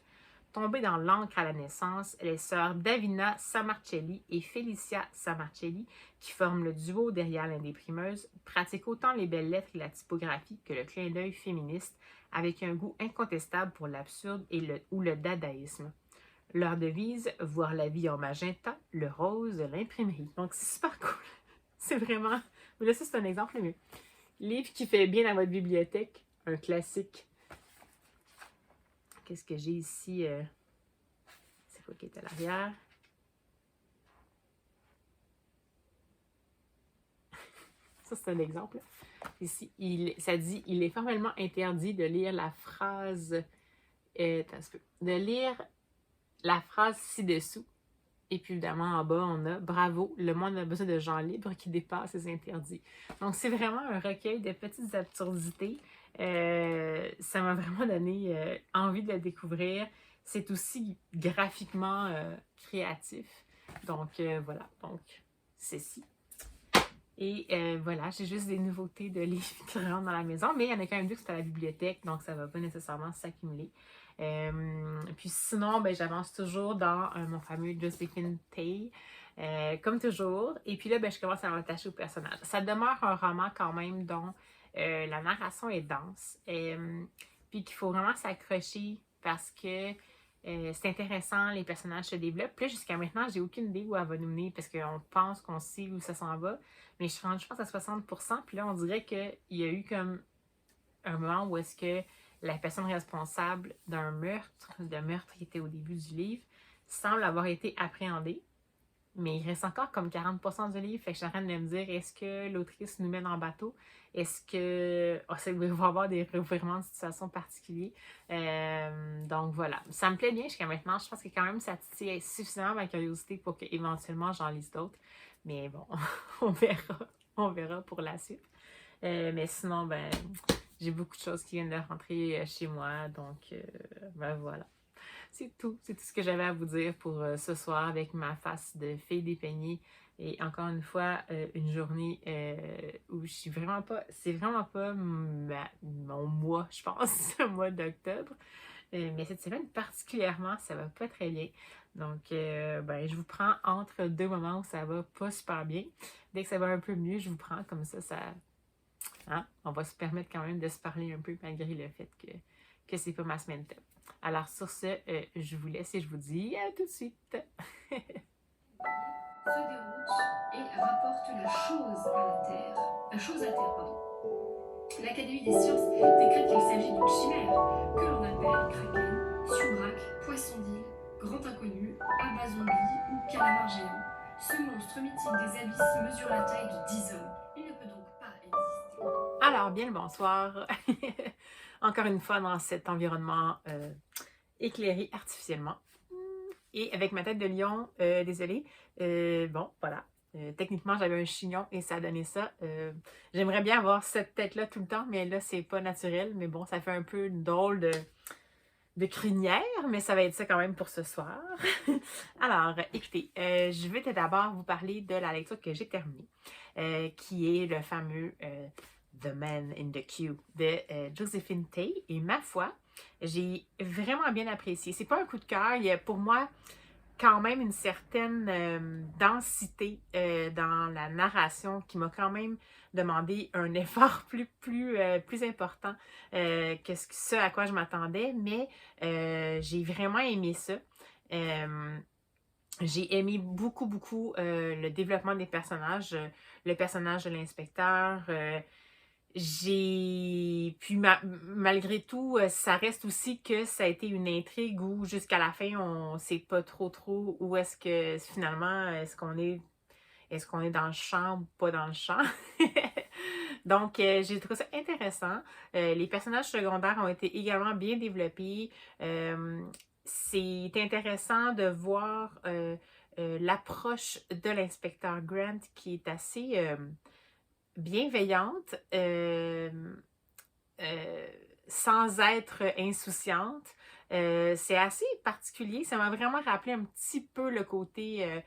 Tombées dans l'encre à la naissance, les sœurs Davina Samarcelli et Felicia Samarcelli, qui forment le duo derrière l'Indéprimeuse, pratiquent autant les belles lettres et la typographie que le clin d'œil féministe, avec un goût incontestable pour l'absurde ou le dadaïsme. Leur devise, voir la vie en magenta, le rose, l'imprimerie. Donc, c'est super cool. C'est vraiment... Mais là, ça, c'est un exemple, mais livre qui fait bien à votre bibliothèque, un classique. Qu'est-ce que j'ai ici? C'est quoi qui est à l'arrière? Ça, c'est un exemple. Ici, ça dit « Il est formellement interdit de lire la phrase attends un peu, de lire la phrase ci-dessous. Et puis évidemment, en bas, on a Bravo, le monde a besoin de gens libres qui dépassent les interdits. Donc, c'est vraiment un recueil de petites absurdités. Ça m'a vraiment donné envie de le découvrir. C'est aussi graphiquement créatif. Donc, voilà. Donc, ceci. Et voilà, j'ai juste des nouveautés de livres qui rentrent dans la maison, mais il y en a quand même deux qui sont à la bibliothèque, donc ça ne va pas nécessairement s'accumuler. Puis sinon, ben, j'avance toujours dans mon fameux Josephine Tey, comme toujours. Et puis là, ben, je commence à m'attacher au personnage. Ça demeure un roman quand même dont la narration est dense, puis qu'il faut vraiment s'accrocher parce que c'est intéressant, les personnages se développent. Puis là, jusqu'à maintenant, j'ai aucune idée où elle va nous mener parce qu'on pense qu'on sait où ça s'en va. Mais je suis rendue, je pense, à 60%. Puis là, on dirait qu'il y a eu comme un moment où est-ce que la personne responsable d'un meurtre, le meurtre qui était au début du livre, semble avoir été appréhendée. Mais il reste encore comme 40% du livre. Fait que je suis en train de me dire, est-ce que l'autrice nous mène en bateau? Est-ce que ça va y avoir des revirements de situation particuliers? Donc voilà. Ça me plaît bien jusqu'à maintenant. Je pense que quand même ça titille suffisamment ma curiosité pour qu'éventuellement j'en lise d'autres. Mais bon, on verra. On verra pour la suite. Mais sinon, ben, j'ai beaucoup de choses qui viennent de rentrer chez moi. Donc, ben voilà. C'est tout ce que j'avais à vous dire pour ce soir avec ma face de fille dépeignée. Et encore une fois, une journée où je suis vraiment pas, c'est vraiment pas mon mois, je pense, ce mois d'octobre. Mais cette semaine particulièrement, ça va pas très bien. Donc, ben, je vous prends entre deux moments où ça va pas super bien. Dès que ça va un peu mieux, je vous prends comme ça, hein, on va se permettre quand même de se parler un peu malgré le fait que c'est pas ma semaine top. Alors sur ce, je vous laisse et je vous dis à tout de suite. Se déroute et rapporte la chose à la Terre. La chose à terre, pardon. L'Académie des sciences décrète qu'il s'agit d'une chimère, que l'on appelle kraken, subraque, poisson d'île, grand inconnu, abazombie ou calamar géant. Ce monstre mythique des abysses mesure la taille de 10 hommes. Il ne peut donc pas exister. Alors, bien le bonsoir. Encore une fois dans cet environnement éclairé artificiellement. Et avec ma tête de lion, désolée. Bon, voilà. Techniquement, j'avais un chignon et ça a donné ça. J'aimerais bien avoir cette tête-là tout le temps, mais là, c'est pas naturel. Mais bon, ça fait un peu une drôle de crinière, mais ça va être ça quand même pour ce soir. Alors, écoutez, je vais tout d'abord vous parler de la lecture que j'ai terminée, qui est le fameux The Man in the Queue de Josephine Tey. Et ma foi, j'ai vraiment bien apprécié. C'est pas un coup de cœur, il y a pour moi quand même une certaine densité dans la narration qui m'a quand même demandé un effort plus important que ce à quoi je m'attendais, mais j'ai vraiment aimé ça. J'ai aimé beaucoup le développement des personnages, le personnage de l'inspecteur. Malgré tout, ça reste aussi que ça a été une intrigue où jusqu'à la fin, on sait pas trop où est-ce que finalement, est-ce qu'on est dans le champ ou pas dans le champ. Donc, j'ai trouvé ça intéressant. Les personnages secondaires ont été également bien développés. C'est intéressant de voir l'approche de l'inspecteur Grant qui est assez bienveillante, sans être insouciante. C'est assez particulier. Ça m'a vraiment rappelé un petit peu le côté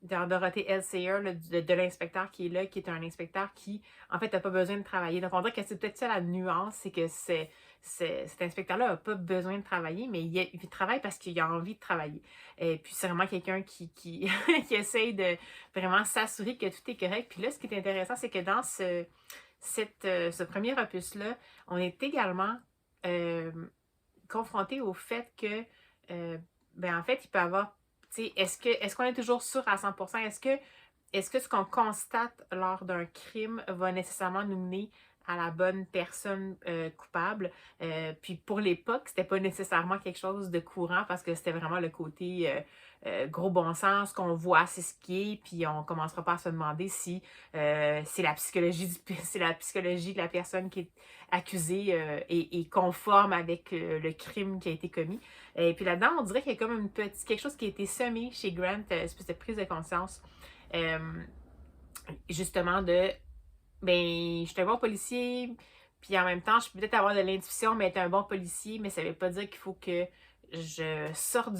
dans Dorothée L. Sayers, de l'inspecteur qui est là, qui est un inspecteur qui, en fait, n'a pas besoin de travailler. Donc, on dirait que c'est peut-être ça la nuance, c'est que cet inspecteur-là n'a pas besoin de travailler, mais il travaille parce qu'il a envie de travailler. Et puis, c'est vraiment quelqu'un qui essaye de vraiment s'assurer que tout est correct. Puis là, ce qui est intéressant, c'est que dans ce premier opus-là, on est également confronté au fait que, ben en fait, il peut y avoir, tu sais, est-ce qu'on est toujours sûr à 100%? Est-ce que ce qu'on constate lors d'un crime va nécessairement nous mener à la bonne personne coupable? Puis pour l'époque, c'était pas nécessairement quelque chose de courant parce que c'était vraiment le côté gros bon sens, qu'on voit, c'est ce qui est, puis on commencera pas à se demander si c'est la psychologie c'est la psychologie de la personne qui est accusée est conforme avec le crime qui a été commis. Et puis là-dedans, on dirait qu'il y a comme quelque chose qui a été semé chez Grant, une espèce de prise de conscience, justement ben, je suis un bon policier, puis en même temps, je peux peut-être avoir de l'intuition, mais être un bon policier, mais ça veut pas dire qu'il faut que je sorte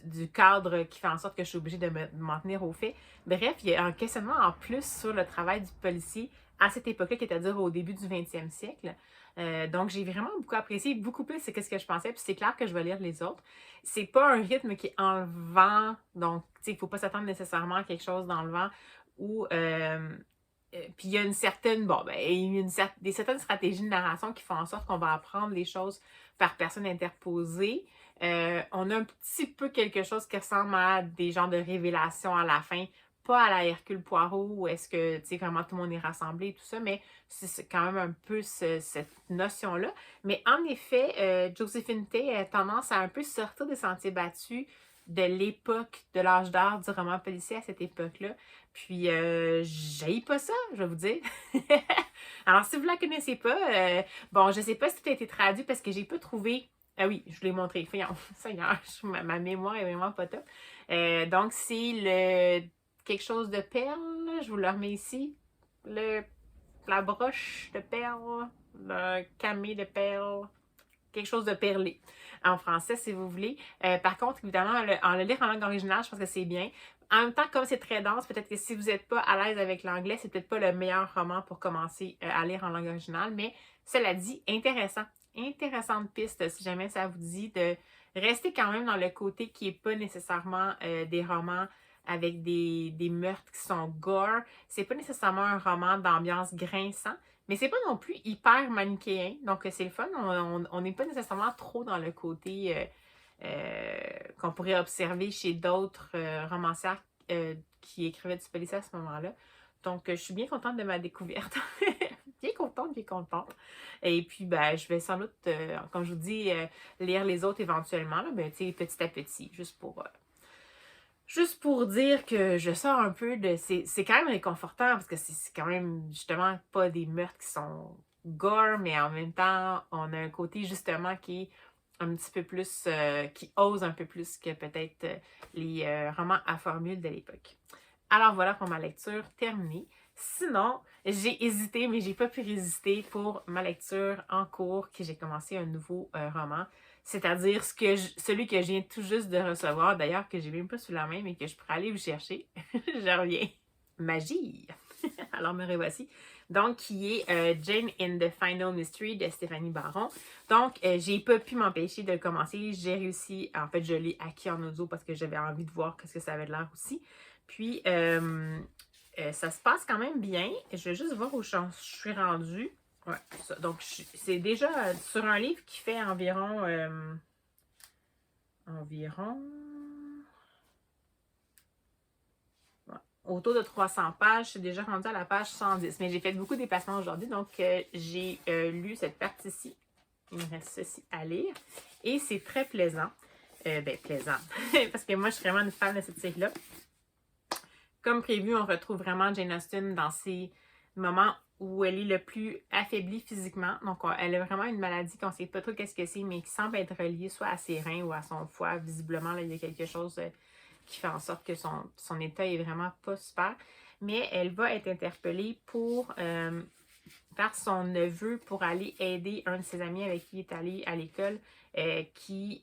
du cadre qui fait en sorte que je suis obligée de m'en tenir aux faits. Bref, il y a un questionnement en plus sur le travail du policier à cette époque-là, c'est-à-dire au début du 20e siècle. Donc, j'ai vraiment beaucoup apprécié, beaucoup plus c'est ce que je pensais, puis c'est clair que je vais lire les autres. C'est pas un rythme qui est enlevant, donc, tu sais, il faut pas s'attendre nécessairement à quelque chose d'enlevant ou puis il y a une certaine, bon, ben, certaines stratégies de narration qui font en sorte qu'on va apprendre les choses par personne interposée. On a un petit peu quelque chose qui ressemble à des genres de révélations à la fin, pas à la Hercule Poirot, où est-ce que, tu sais, vraiment tout le monde est rassemblé et tout ça, mais c'est quand même un peu cette notion-là. Mais en effet, Joséphine Tey a tendance à un peu sortir des sentiers battus de l'époque, de l'âge d'or du roman policier à cette époque-là. Puis, j'haïs pas ça, je vais vous dire. Alors, si vous la connaissez pas, bon, je sais pas si tout a été traduit parce que j'ai pas trouvé. Ah oui, je vous l'ai montré. Seigneur, ma mémoire est vraiment pas top. Donc, c'est quelque chose de perle. Je vous le remets ici. La broche de perle. Le camé de perle. Quelque chose de perlé en français, si vous voulez. Par contre, évidemment, en le lire en langue originale, je pense que c'est bien. En même temps, comme c'est très dense, peut-être que si vous n'êtes pas à l'aise avec l'anglais, c'est peut-être pas le meilleur roman pour commencer à lire en langue originale, mais cela dit, intéressant. Intéressante piste, si jamais ça vous dit, de rester quand même dans le côté qui n'est pas nécessairement des romans avec des meurtres qui sont gore. C'est pas nécessairement un roman d'ambiance grinçant, mais c'est pas non plus hyper manichéen, donc c'est le fun. On n'est pas nécessairement trop dans le côté qu'on pourrait observer chez d'autres romancières qui écrivaient du policier à ce moment-là. Donc, je suis bien contente de ma découverte. Bien contente, bien contente. Et puis, ben, je vais sans doute, comme je vous dis, lire les autres éventuellement, là, ben, petit à petit, juste pour dire que je sors un peu de... C'est quand même réconfortant parce que c'est quand même justement pas des meurtres qui sont gore, mais en même temps, on a un côté justement qui est un petit peu plus... qui ose un peu plus que peut-être les romans à formule de l'époque. Alors voilà pour ma lecture terminée. Sinon, j'ai hésité, mais j'ai pas pu résister pour ma lecture en cours, que j'ai commencé un nouveau roman. C'est-à-dire celui que je viens tout juste de recevoir, d'ailleurs, que j'ai même pas sous la main, mais que je pourrais aller vous chercher. Je reviens. Magie! Alors me revoici. Donc, qui est Jane in the Final Mystery de Stéphanie Baron. Donc, j'ai pas pu m'empêcher de le commencer. J'ai réussi, en fait, je l'ai acquis en audio parce que j'avais envie de voir ce que ça avait l'air aussi. Puis, ça se passe quand même bien. Je vais juste voir où je suis rendue. Ouais, ça. Donc, c'est déjà sur un livre qui fait environ autour de 300 pages. Je suis déjà rendue à la page 110. Mais j'ai fait beaucoup de déplacements aujourd'hui, donc j'ai lu cette partie-ci. Il me reste ceci à lire. Et c'est très plaisant. Plaisant. Parce que moi, je suis vraiment une fan de cette série-là. Comme prévu, on retrouve vraiment Jane Austen dans ses moments où elle est le plus affaiblie physiquement. Donc, elle a vraiment une maladie qu'on ne sait pas trop qu'est-ce que c'est, mais qui semble être reliée soit à ses reins ou à son foie. Visiblement, là, il y a quelque chose qui fait en sorte que son état est vraiment pas super. Mais elle va être interpellée par son neveu pour aller aider un de ses amis avec qui il est allé à l'école qui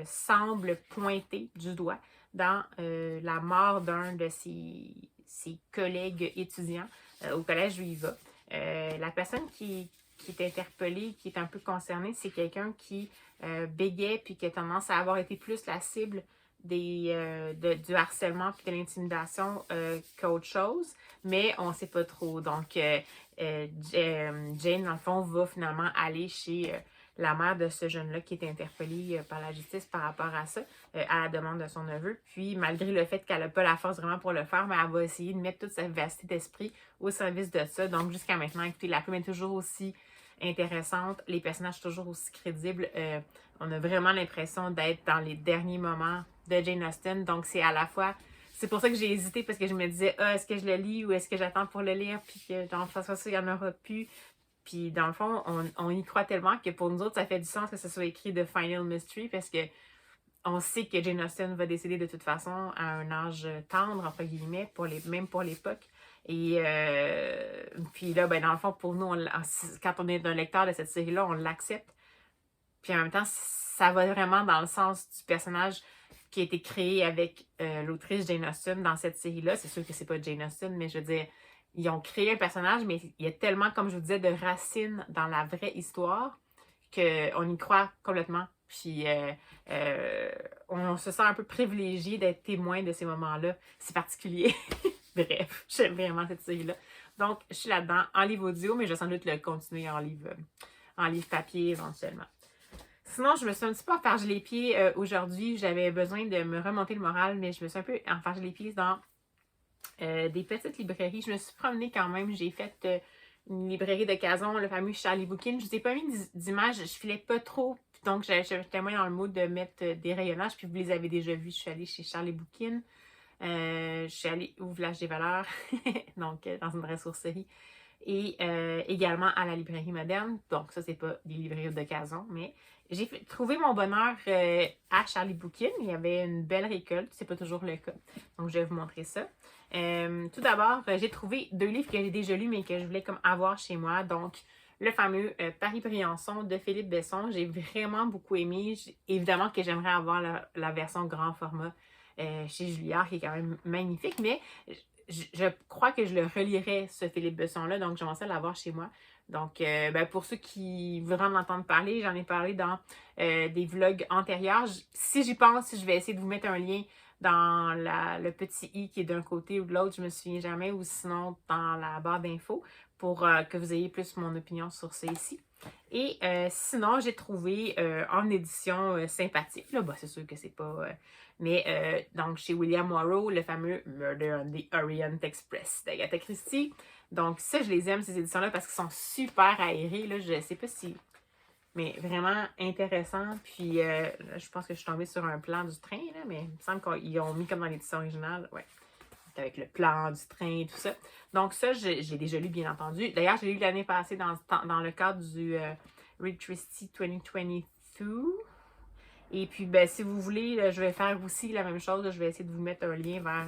semble pointer du doigt dans la mort d'un de ses collègues étudiants au collège où il va. La personne qui est interpellée, qui est un peu concernée, c'est quelqu'un qui bégait puis qui a tendance à avoir été plus la cible du harcèlement puis de l'intimidation qu'autre chose, mais on ne sait pas trop. Donc, Jane, dans le fond, va finalement aller chez la mère de ce jeune-là qui est interpellé par la justice par rapport à ça, à la demande de son neveu. Puis, malgré le fait qu'elle n'a pas la force vraiment pour le faire, mais elle va essayer de mettre toute sa vivacité d'esprit au service de ça. Donc, jusqu'à maintenant, écoutez, la plume est toujours aussi intéressante, les personnages toujours aussi crédibles. On a vraiment l'impression d'être dans les derniers moments de Jane Austen. Donc, c'est à la fois... C'est pour ça que j'ai hésité, parce que je me disais, ah, est-ce que je le lis ou est-ce que j'attends pour le lire, puis que dans toute façon, il n'y en aura plus. Puis, dans le fond, on y croit tellement que pour nous autres, ça fait du sens que ce soit écrit de Final Mystery, parce que on sait que Jane Austen va décéder de toute façon à un âge tendre, entre guillemets, même pour l'époque. Et puis là, ben, dans le fond, pour nous, quand on est un lecteur de cette série-là, on l'accepte. Puis en même temps, ça va vraiment dans le sens du personnage qui a été créé avec l'autrice Jane Austen dans cette série-là. C'est sûr que c'est pas Jane Austen, mais je veux dire, ils ont créé un personnage, mais il y a tellement, comme je vous disais, de racines dans la vraie histoire qu'on y croit complètement. Puis on se sent un peu privilégié d'être témoin de ces moments-là. C'est particulier. Bref, j'aime vraiment cette série-là. Donc, je suis là-dedans en livre audio, mais je vais sans doute le continuer en livre papier éventuellement. Sinon, je me suis un petit peu enfargé les pieds aujourd'hui. J'avais besoin de me remonter le moral, mais je me suis un peu enfargé les pieds dans des petites librairies. Je me suis promenée quand même. J'ai fait une librairie d'occasion, le fameux Charlie Bookin. Je ne vous ai pas mis d'image, je filais pas trop. Donc, j'étais moins dans le mood de mettre des rayonnages. Puis, vous les avez déjà vus. Je suis allée chez Charlie Bookin. Je suis allée au Village des Valeurs, donc dans une ressourcerie. Et également à la librairie moderne. Donc, ça, c'est pas des librairies d'occasion, mais j'ai trouvé mon bonheur à Charlie Bookin. Il y avait une belle récolte. C'est pas toujours le cas. Donc, je vais vous montrer ça. Tout d'abord, j'ai trouvé 2 livres que j'ai déjà lus, mais que je voulais comme avoir chez moi. Donc, le fameux Paris-Briançon de Philippe Besson. J'ai vraiment beaucoup aimé. Évidemment que j'aimerais avoir la version grand format chez Julliard, qui est quand même magnifique, mais je crois que je le relirai, ce Philippe Besson-là, donc j'aimerais l'avoir chez moi. Donc, ben, pour ceux qui voudraient en entendre parler, j'en ai parlé dans des vlogs antérieurs. Si j'y pense, je vais essayer de vous mettre un lien dans le petit i qui est d'un côté ou de l'autre, je me souviens jamais, ou sinon dans la barre d'infos, pour que vous ayez plus mon opinion sur ça ici. Et sinon, j'ai trouvé en édition sympathique, là, bah, c'est sûr que c'est pas... mais donc, chez William Morrow, le fameux Murder on the Orient Express d'Agatha Christie. Donc, ça, je les aime, ces éditions-là, parce qu'ils sont super aérés. Là, je sais pas si... Mais vraiment intéressant. Puis, je pense que je suis tombée sur un plan du train, là, mais il me semble qu'ils ont mis comme dans l'édition originale. Ouais. Avec le plan du train et tout ça. Donc ça, j'ai déjà lu, bien entendu. D'ailleurs, j'ai lu l'année passée dans le cadre du Read Christie 2022. Et puis, ben, si vous voulez, je vais faire aussi la même chose. Je vais essayer de vous mettre un lien vers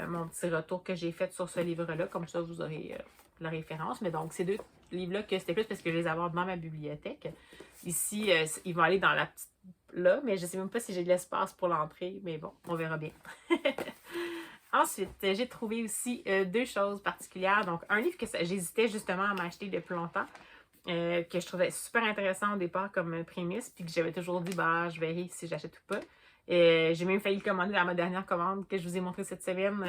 mon petit retour que j'ai fait sur ce livre-là. Comme ça, vous aurez la référence. Mais donc, ces 2 livres-là, que c'était plus parce que je les avais dans ma bibliothèque. Ici, ils vont aller dans la petite là, mais je ne sais même pas si j'ai de l'espace pour l'entrée. Mais bon, on verra bien. Ensuite, j'ai trouvé aussi 2 choses particulières. Donc, un livre que j'hésitais justement à m'acheter depuis longtemps, que je trouvais super intéressant au départ comme prémisse, puis que j'avais toujours dit, bah, je verrai si j'achète ou pas. J'ai même failli le commander dans ma dernière commande que je vous ai montré cette semaine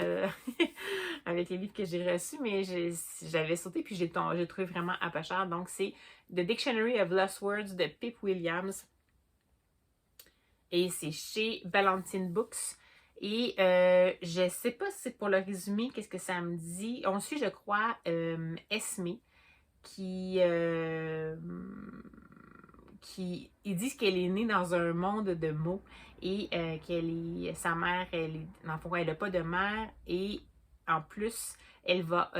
avec les livres que j'ai reçus, mais j'avais sauté, puis j'ai trouvé vraiment à pas cher. Donc, c'est The Dictionary of Lost Words de Pip Williams. Et c'est chez Ballantine Books. Et je sais pas si c'est pour le résumé, qu'est-ce que ça me dit. On suit, je crois, Esme, ils disent qu'elle est née dans un monde de mots et sa mère, dans le fond, elle n'a pas de mère et en plus, elle va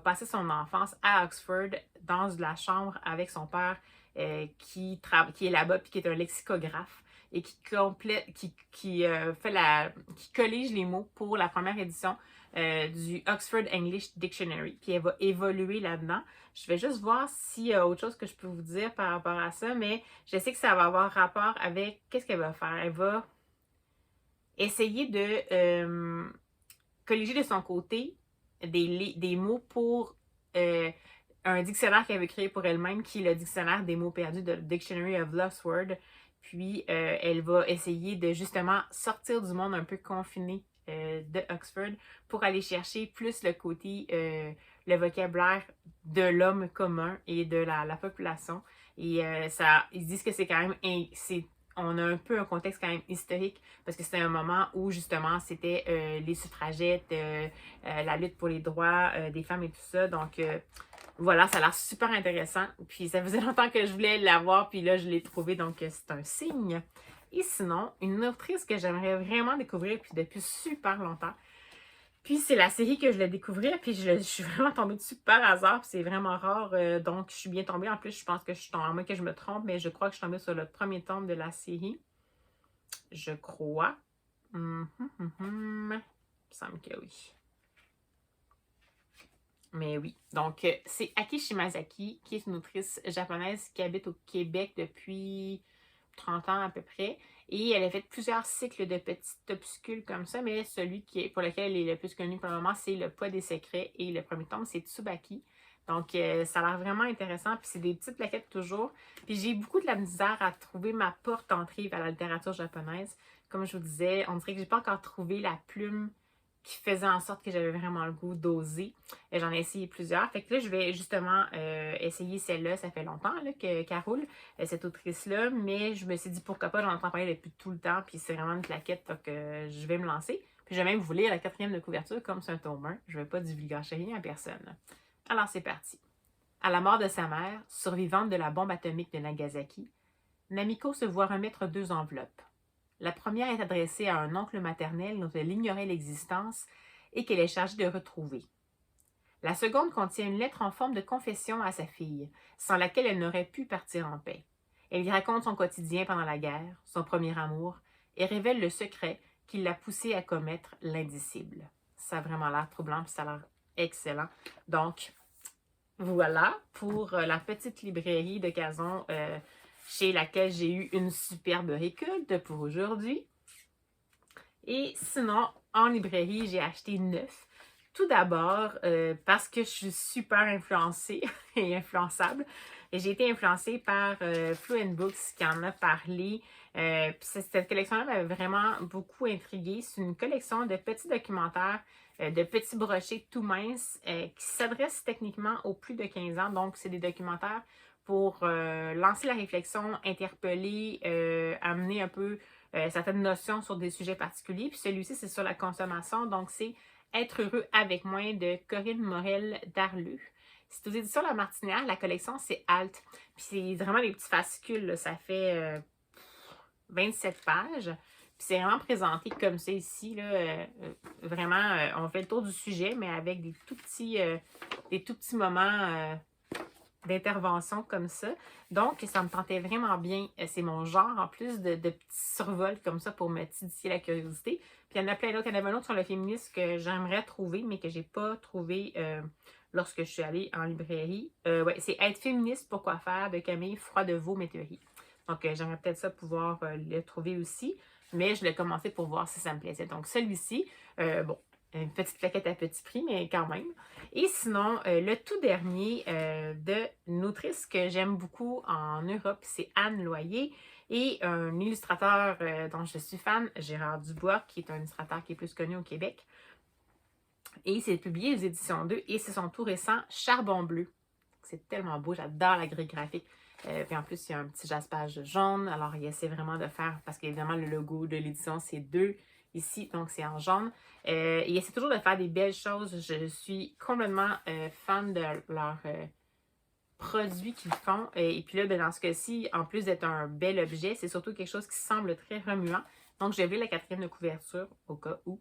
passer son enfance à Oxford dans la chambre avec son père qui est là-bas puis qui est un lexicographe et qui collige les mots pour la première édition du Oxford English Dictionary. Puis elle va évoluer là-dedans. Je vais juste voir s'il y a autre chose que je peux vous dire par rapport à ça, mais je sais que ça va avoir rapport avec qu'est-ce qu'elle va faire. Elle va essayer de colliger de son côté des mots pour un dictionnaire qu'elle veut créer pour elle-même, qui est le dictionnaire des mots perdus, de Dictionary of Lost Words. Puis, elle va essayer de justement sortir du monde un peu confiné de Oxford pour aller chercher plus le côté, le vocabulaire de l'homme commun et de la population. Et ils disent que c'est quand même, on a un peu un contexte quand même historique parce que c'était un moment où justement c'était les suffragettes, la lutte pour les droits des femmes et tout ça. Donc, voilà, ça a l'air super intéressant. Puis ça faisait longtemps que je voulais l'avoir, puis là, je l'ai trouvé, donc c'est un signe. Et sinon, une autrice que j'aimerais vraiment découvrir puis depuis super longtemps. Puis c'est la série que je l'ai découvert, puis je suis vraiment tombée dessus par hasard, puis c'est vraiment rare, donc je suis bien tombée. En plus, je pense que je suis tombée, à moins que je me trompe, mais je crois que je suis tombée sur le premier tome de la série. Je crois. Il me semble que oui. Mais oui. Donc, c'est Aki Shimazaki, qui est une autrice japonaise qui habite au Québec depuis 30 ans à peu près. Et elle a fait plusieurs cycles de petits opuscules comme ça, mais celui pour lequel elle est le plus connue pour le moment, c'est Le Poids des secrets. Et le premier tome, c'est Tsubaki. Donc, ça a l'air vraiment intéressant. Puis c'est des petites plaquettes toujours. Puis j'ai beaucoup de la misère à trouver ma porte d'entrée vers la littérature japonaise. Comme je vous disais, on dirait que j'ai pas encore trouvé la plume qui faisait en sorte que j'avais vraiment le goût d'oser. J'en ai essayé plusieurs. Fait que là, je vais justement essayer celle-là. Ça fait longtemps là, qu'elle roule, cette autrice-là. Mais je me suis dit, pourquoi pas, j'en entends parler depuis tout le temps. Puis c'est vraiment une plaquette, donc je vais me lancer. Puis je vais même vous lire la 4e de couverture comme c'est un tome 1. Je ne vais pas divulgacher rien à personne. Alors c'est parti. À la mort de sa mère, survivante de la bombe atomique de Nagasaki, Namiko se voit remettre 2 enveloppes. La première est adressée à un oncle maternel dont elle ignorait l'existence et qu'elle est chargée de retrouver. La seconde contient une lettre en forme de confession à sa fille, sans laquelle elle n'aurait pu partir en paix. Elle y raconte son quotidien pendant la guerre, son premier amour, et révèle le secret qui l'a poussée à commettre l'indicible. Ça a vraiment l'air troublant, puis ça a l'air excellent. Donc, voilà pour la petite librairie de Cazon chez laquelle j'ai eu une superbe récolte pour aujourd'hui. Et sinon, en librairie, j'ai acheté 9. Tout d'abord, parce que je suis super influencée et influençable. Et j'ai été influencée par Fluent Books qui en a parlé. Puis cette collection-là m'avait vraiment beaucoup intriguée. C'est une collection de petits documentaires, de petits brochets tout minces qui s'adressent techniquement aux plus de 15 ans. Donc, c'est des documentaires pour lancer la réflexion, interpeller, amener un peu certaines notions sur des sujets particuliers. Puis celui-ci, c'est sur la consommation. Donc, c'est Être heureux avec moins de Corinne Morel-Darlu. C'est aux éditions La Martinière. La collection, c'est Alt. Puis c'est vraiment des petits fascicules. Là. Ça fait 27 pages. Puis c'est vraiment présenté comme ça ici. Là, vraiment, on fait le tour du sujet, mais avec des tout petits moments d'intervention comme ça. Donc, ça me tentait vraiment bien. C'est mon genre, en plus de petits survols comme ça pour me titiller la curiosité. Puis il y en a plein d'autres. Il y en avait un autre sur le féminisme que j'aimerais trouver, mais que j'ai pas trouvé lorsque je suis allée en librairie. Ouais, c'est Être féministe, pourquoi faire de Camille Froidevaux-Métairie. Donc, j'aimerais peut-être ça pouvoir le trouver aussi. Mais je l'ai commencé pour voir si ça me plaisait. Donc, celui-ci, bon, une petite plaquette à petit prix, mais quand même. Et sinon, le tout dernier d'une autrice que j'aime beaucoup en Europe, c'est Anne Loyer. Et un illustrateur dont je suis fan, Gérard Dubois, qui est un illustrateur qui est plus connu au Québec. Et c'est publié aux éditions 2 et c'est son tout récent Charbon Bleu. C'est tellement beau, j'adore la grille graphique. Puis en plus, il y a un petit jaspage jaune. Alors, il essaie vraiment de faire, parce qu'évidemment, le logo de l'édition, c'est 2 ici, donc c'est en jaune. Il essaie toujours de faire des belles choses. Je suis complètement fan de leurs produits qu'ils font. Et puis là, ben, dans ce cas-ci, en plus d'être un bel objet, c'est surtout quelque chose qui semble très remuant. Donc, j'ai vu la 4e de couverture, au cas où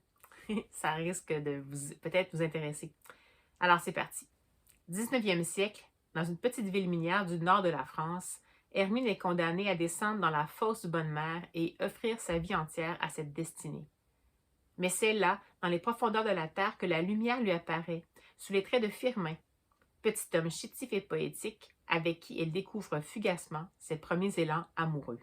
ça risque de peut-être vous intéresser. Alors, c'est parti. 19e siècle, dans une petite ville minière du nord de la France, Hermine est condamnée à descendre dans la fosse bonne mère et offrir sa vie entière à cette destinée. Mais c'est là, dans les profondeurs de la terre, que la lumière lui apparaît, sous les traits de Firmin, petit homme chétif et poétique, avec qui elle découvre fugacement ses premiers élans amoureux.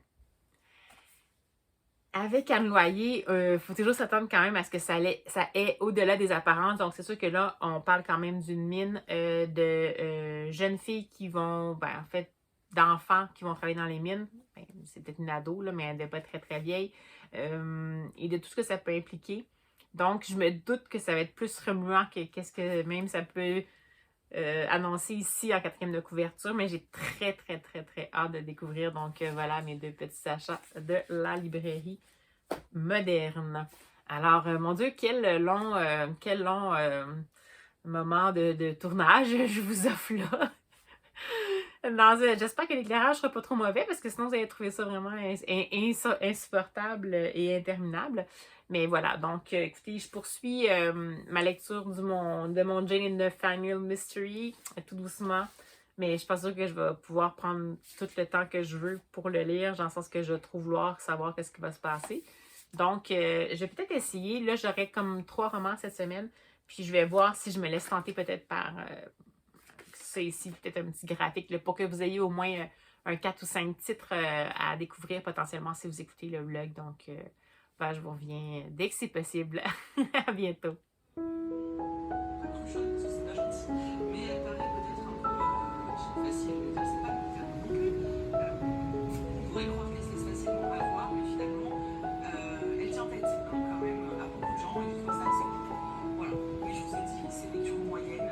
Avec Anne Loyer, faut toujours s'attendre quand même à ce que ça ait au-delà des apparences. Donc, c'est sûr que là, on parle quand même d'une mine de jeunes filles qui vont, ben, en fait, d'enfants qui vont travailler dans les mines. Ben, c'est peut-être une ado, là, mais elle n'est pas très, très vieille. Et de tout ce que ça peut impliquer. Donc, je me doute que ça va être plus remuant que qu'est-ce que même ça peut annoncer ici en 4e de couverture. Mais j'ai très, très, très, très hâte de découvrir. Donc, voilà mes 2 petits achats de la librairie moderne. Alors, mon Dieu, quel long moment de tournage je vous offre là. J'espère que l'éclairage sera pas trop mauvais parce que sinon vous allez trouver ça vraiment insupportable et interminable. Mais voilà, donc écoutez, je poursuis ma lecture de mon Jane and the Final Mystery tout doucement. Mais je suis pas sûre que je vais pouvoir prendre tout le temps que je veux pour le lire, dans le sens que je vais trop vouloir savoir qu'est-ce qui va se passer. Donc, je vais peut-être essayer. Là, j'aurai comme 3 romans cette semaine. Puis je vais voir si je me laisse tenter peut-être par ça ici, peut-être un petit graphique, là, pour que vous ayez au moins un 4 ou 5 titres à découvrir potentiellement si vous écoutez le vlog. Donc, ben, je vous reviens dès que c'est possible. À bientôt. C'est pas gentil, mais elle paraît peut-être un peu facile. C'est pas pour faire non plus. On pourrait croire qu'elle se laisse facilement avoir, mais finalement, elle tient tête quand même à beaucoup de gens et je trouve ça assez cool. Voilà, mais je vous ai dit, c'est des lectures moyennes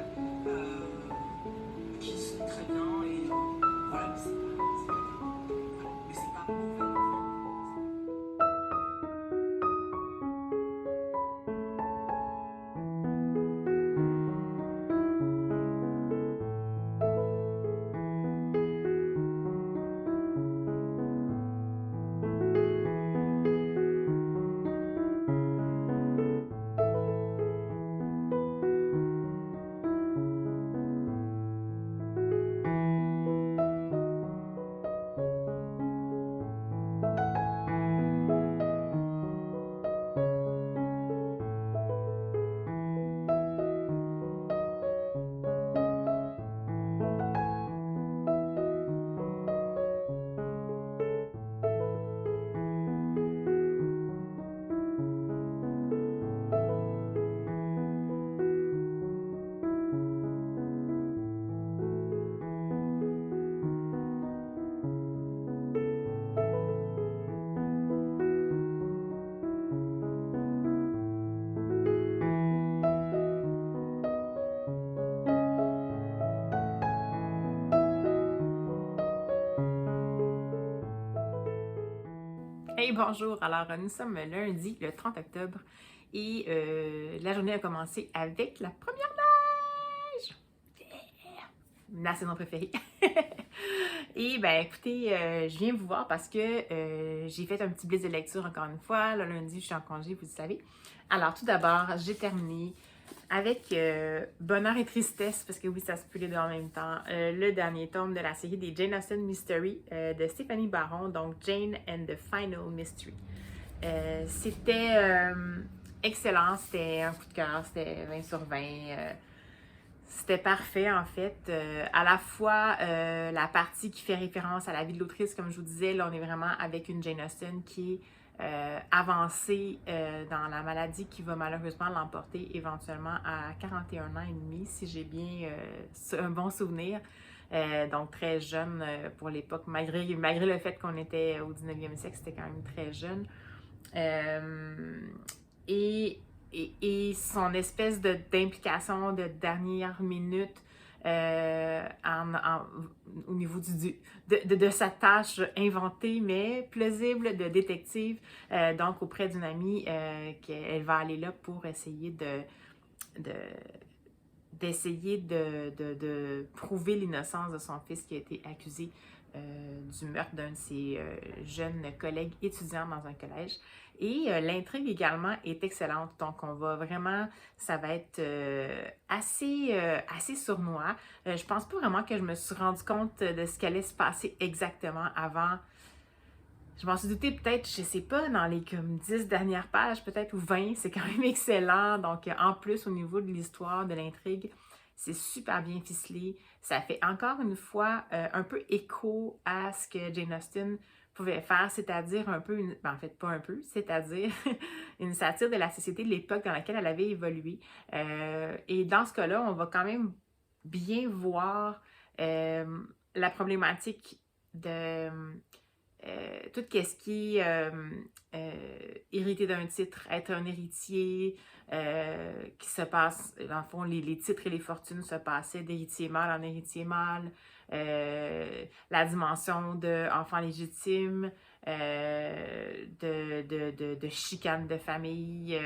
qui sont très bien et voilà, mais c'est pas mauvais. Hey, bonjour! Alors, nous sommes lundi, le 30 octobre, et la journée a commencé avec la première neige! Yeah! Ma saison préférée. Et ben écoutez, je viens vous voir parce que j'ai fait un petit blitz de lecture encore une fois. Le lundi, je suis en congé, vous le savez. Alors, tout d'abord, j'ai terminé avec bonheur et tristesse, parce que oui, ça se peut les deux en même temps, le dernier tome de la série des Jane Austen Mystery de Stéphanie Baron, donc Jane and the Final Mystery. C'était excellent, c'était un coup de cœur, c'était 20 sur 20. C'était parfait en fait. À la fois la partie qui fait référence à la vie de l'autrice, comme je vous disais, là on est vraiment avec une Jane Austen qui est avancée dans la maladie qui va malheureusement l'emporter éventuellement à 41 ans et demi, si j'ai bien un bon souvenir. Donc très jeune pour l'époque, malgré le fait qu'on était au 19e siècle, c'était quand même très jeune. Et son espèce d'implication de dernière minute au niveau de sa tâche inventée mais plausible de détective, donc auprès d'une amie qu'elle va aller là pour essayer de prouver l'innocence de son fils qui a été accusé du meurtre d'un de ses jeunes collègues étudiants dans un collège. Et l'intrigue également est excellente, donc on va vraiment, ça va être assez sournois. Je pense pas vraiment que je me suis rendu compte de ce qui allait se passer exactement avant. Je m'en suis doutée peut-être, je sais pas, dans les comme 10 dernières pages, peut-être, ou 20, c'est quand même excellent. Donc, en plus, au niveau de l'histoire, de l'intrigue, c'est super bien ficelé. Ça fait encore une fois un peu écho à ce que Jane Austen pouvait faire, c'est-à-dire un peu, en fait, pas un peu, c'est-à-dire une satire de la société de l'époque dans laquelle elle avait évolué. Et dans ce cas-là, on va quand même bien voir la problématique de tout ce qui est hérité d'un titre, être un héritier, qui se passe, dans le fond, les titres et les fortunes se passaient d'héritier mâle en héritier mâle, la dimension d'enfant légitime, de chicane de famille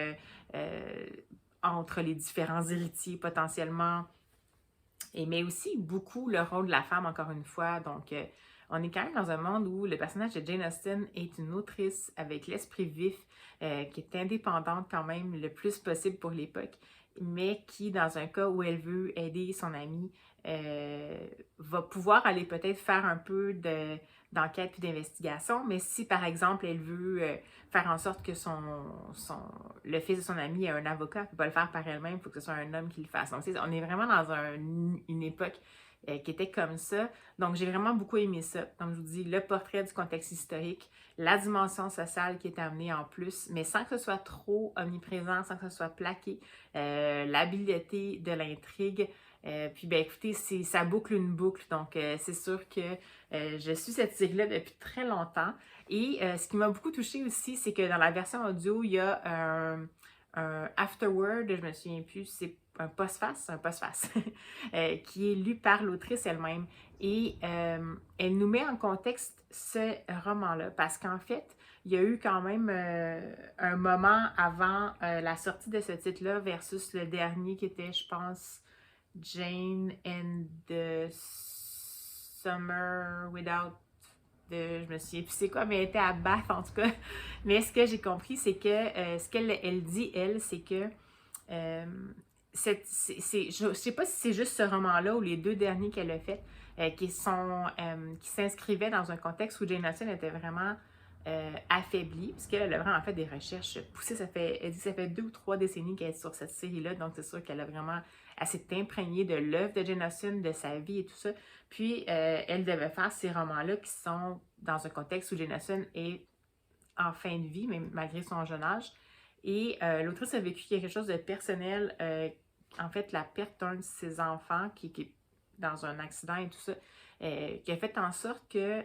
entre les différents héritiers potentiellement. Et mais aussi beaucoup le rôle de la femme, encore une fois. Donc, on est quand même dans un monde où le personnage de Jane Austen est une autrice avec l'esprit vif, qui est indépendante quand même le plus possible pour l'époque, mais qui, dans un cas où elle veut aider son amie, va pouvoir aller peut-être faire un peu d'enquête puis d'investigation, mais si par exemple elle veut faire en sorte que le fils de son ami ait un avocat, elle ne peut pas le faire par elle-même, il faut que ce soit un homme qui le fasse. Donc, on est vraiment dans une époque qui était comme ça. Donc, j'ai vraiment beaucoup aimé ça. Comme je vous dis, le portrait du contexte historique, la dimension sociale qui est amenée en plus, mais sans que ce soit trop omniprésent, sans que ce soit plaqué, l'habileté de l'intrigue. Puis, ben écoutez, ça boucle une boucle. Donc, c'est sûr que je suis cette série-là depuis très longtemps. Et ce qui m'a beaucoup touchée aussi, c'est que dans la version audio, il y a un afterword, je me souviens plus, c'est un post-face, qui est lu par l'autrice elle-même. Et elle nous met en contexte ce roman-là, parce qu'en fait, il y a eu quand même un moment avant la sortie de ce titre-là versus le dernier qui était, je pense, Jane and the Summer Without je me souviens plus c'est quoi, mais elle était à Bath en tout cas. Mais ce que j'ai compris, c'est que ce qu'elle dit, elle, c'est que je ne sais pas si c'est juste ce roman-là ou les deux derniers qu'elle a fait qui s'inscrivaient dans un contexte où Jane Austen était vraiment affaiblie, puisqu'elle a vraiment fait des recherches poussées. Elle dit que ça fait 2 ou 3 décennies qu'elle est sur cette série-là, donc c'est sûr qu'elle a vraiment s'est imprégnée de l'œuvre de Jane Austen, de sa vie et tout ça. Puis, elle devait faire ces romans-là qui sont dans un contexte où Jane Austen est en fin de vie, même malgré son jeune âge. Et l'autrice a vécu quelque chose de personnel, en fait, la perte d'un de ses enfants qui est dans un accident et tout ça, qui a fait en sorte que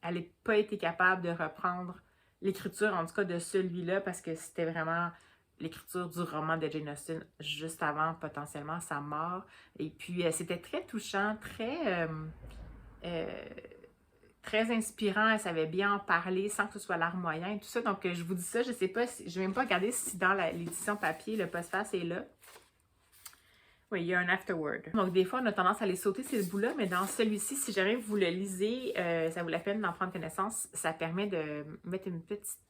elle n'ait pas été capable de reprendre l'écriture, en tout cas de celui-là, parce que c'était vraiment l'écriture du roman de Jane Austen juste avant potentiellement sa mort. Et puis, c'était très touchant, très inspirant. Elle savait bien en parler sans que ce soit larmoyant et tout ça. Donc, je vous dis ça, je sais pas, je vais même pas regarder si dans l'édition papier, le postface est là. Oui, il y a un afterword. Donc, des fois, on a tendance à les sauter ces bouts-là, mais dans celui-ci, si jamais vous le lisez, ça vaut la peine d'en prendre connaissance. Ça permet de mettre une petite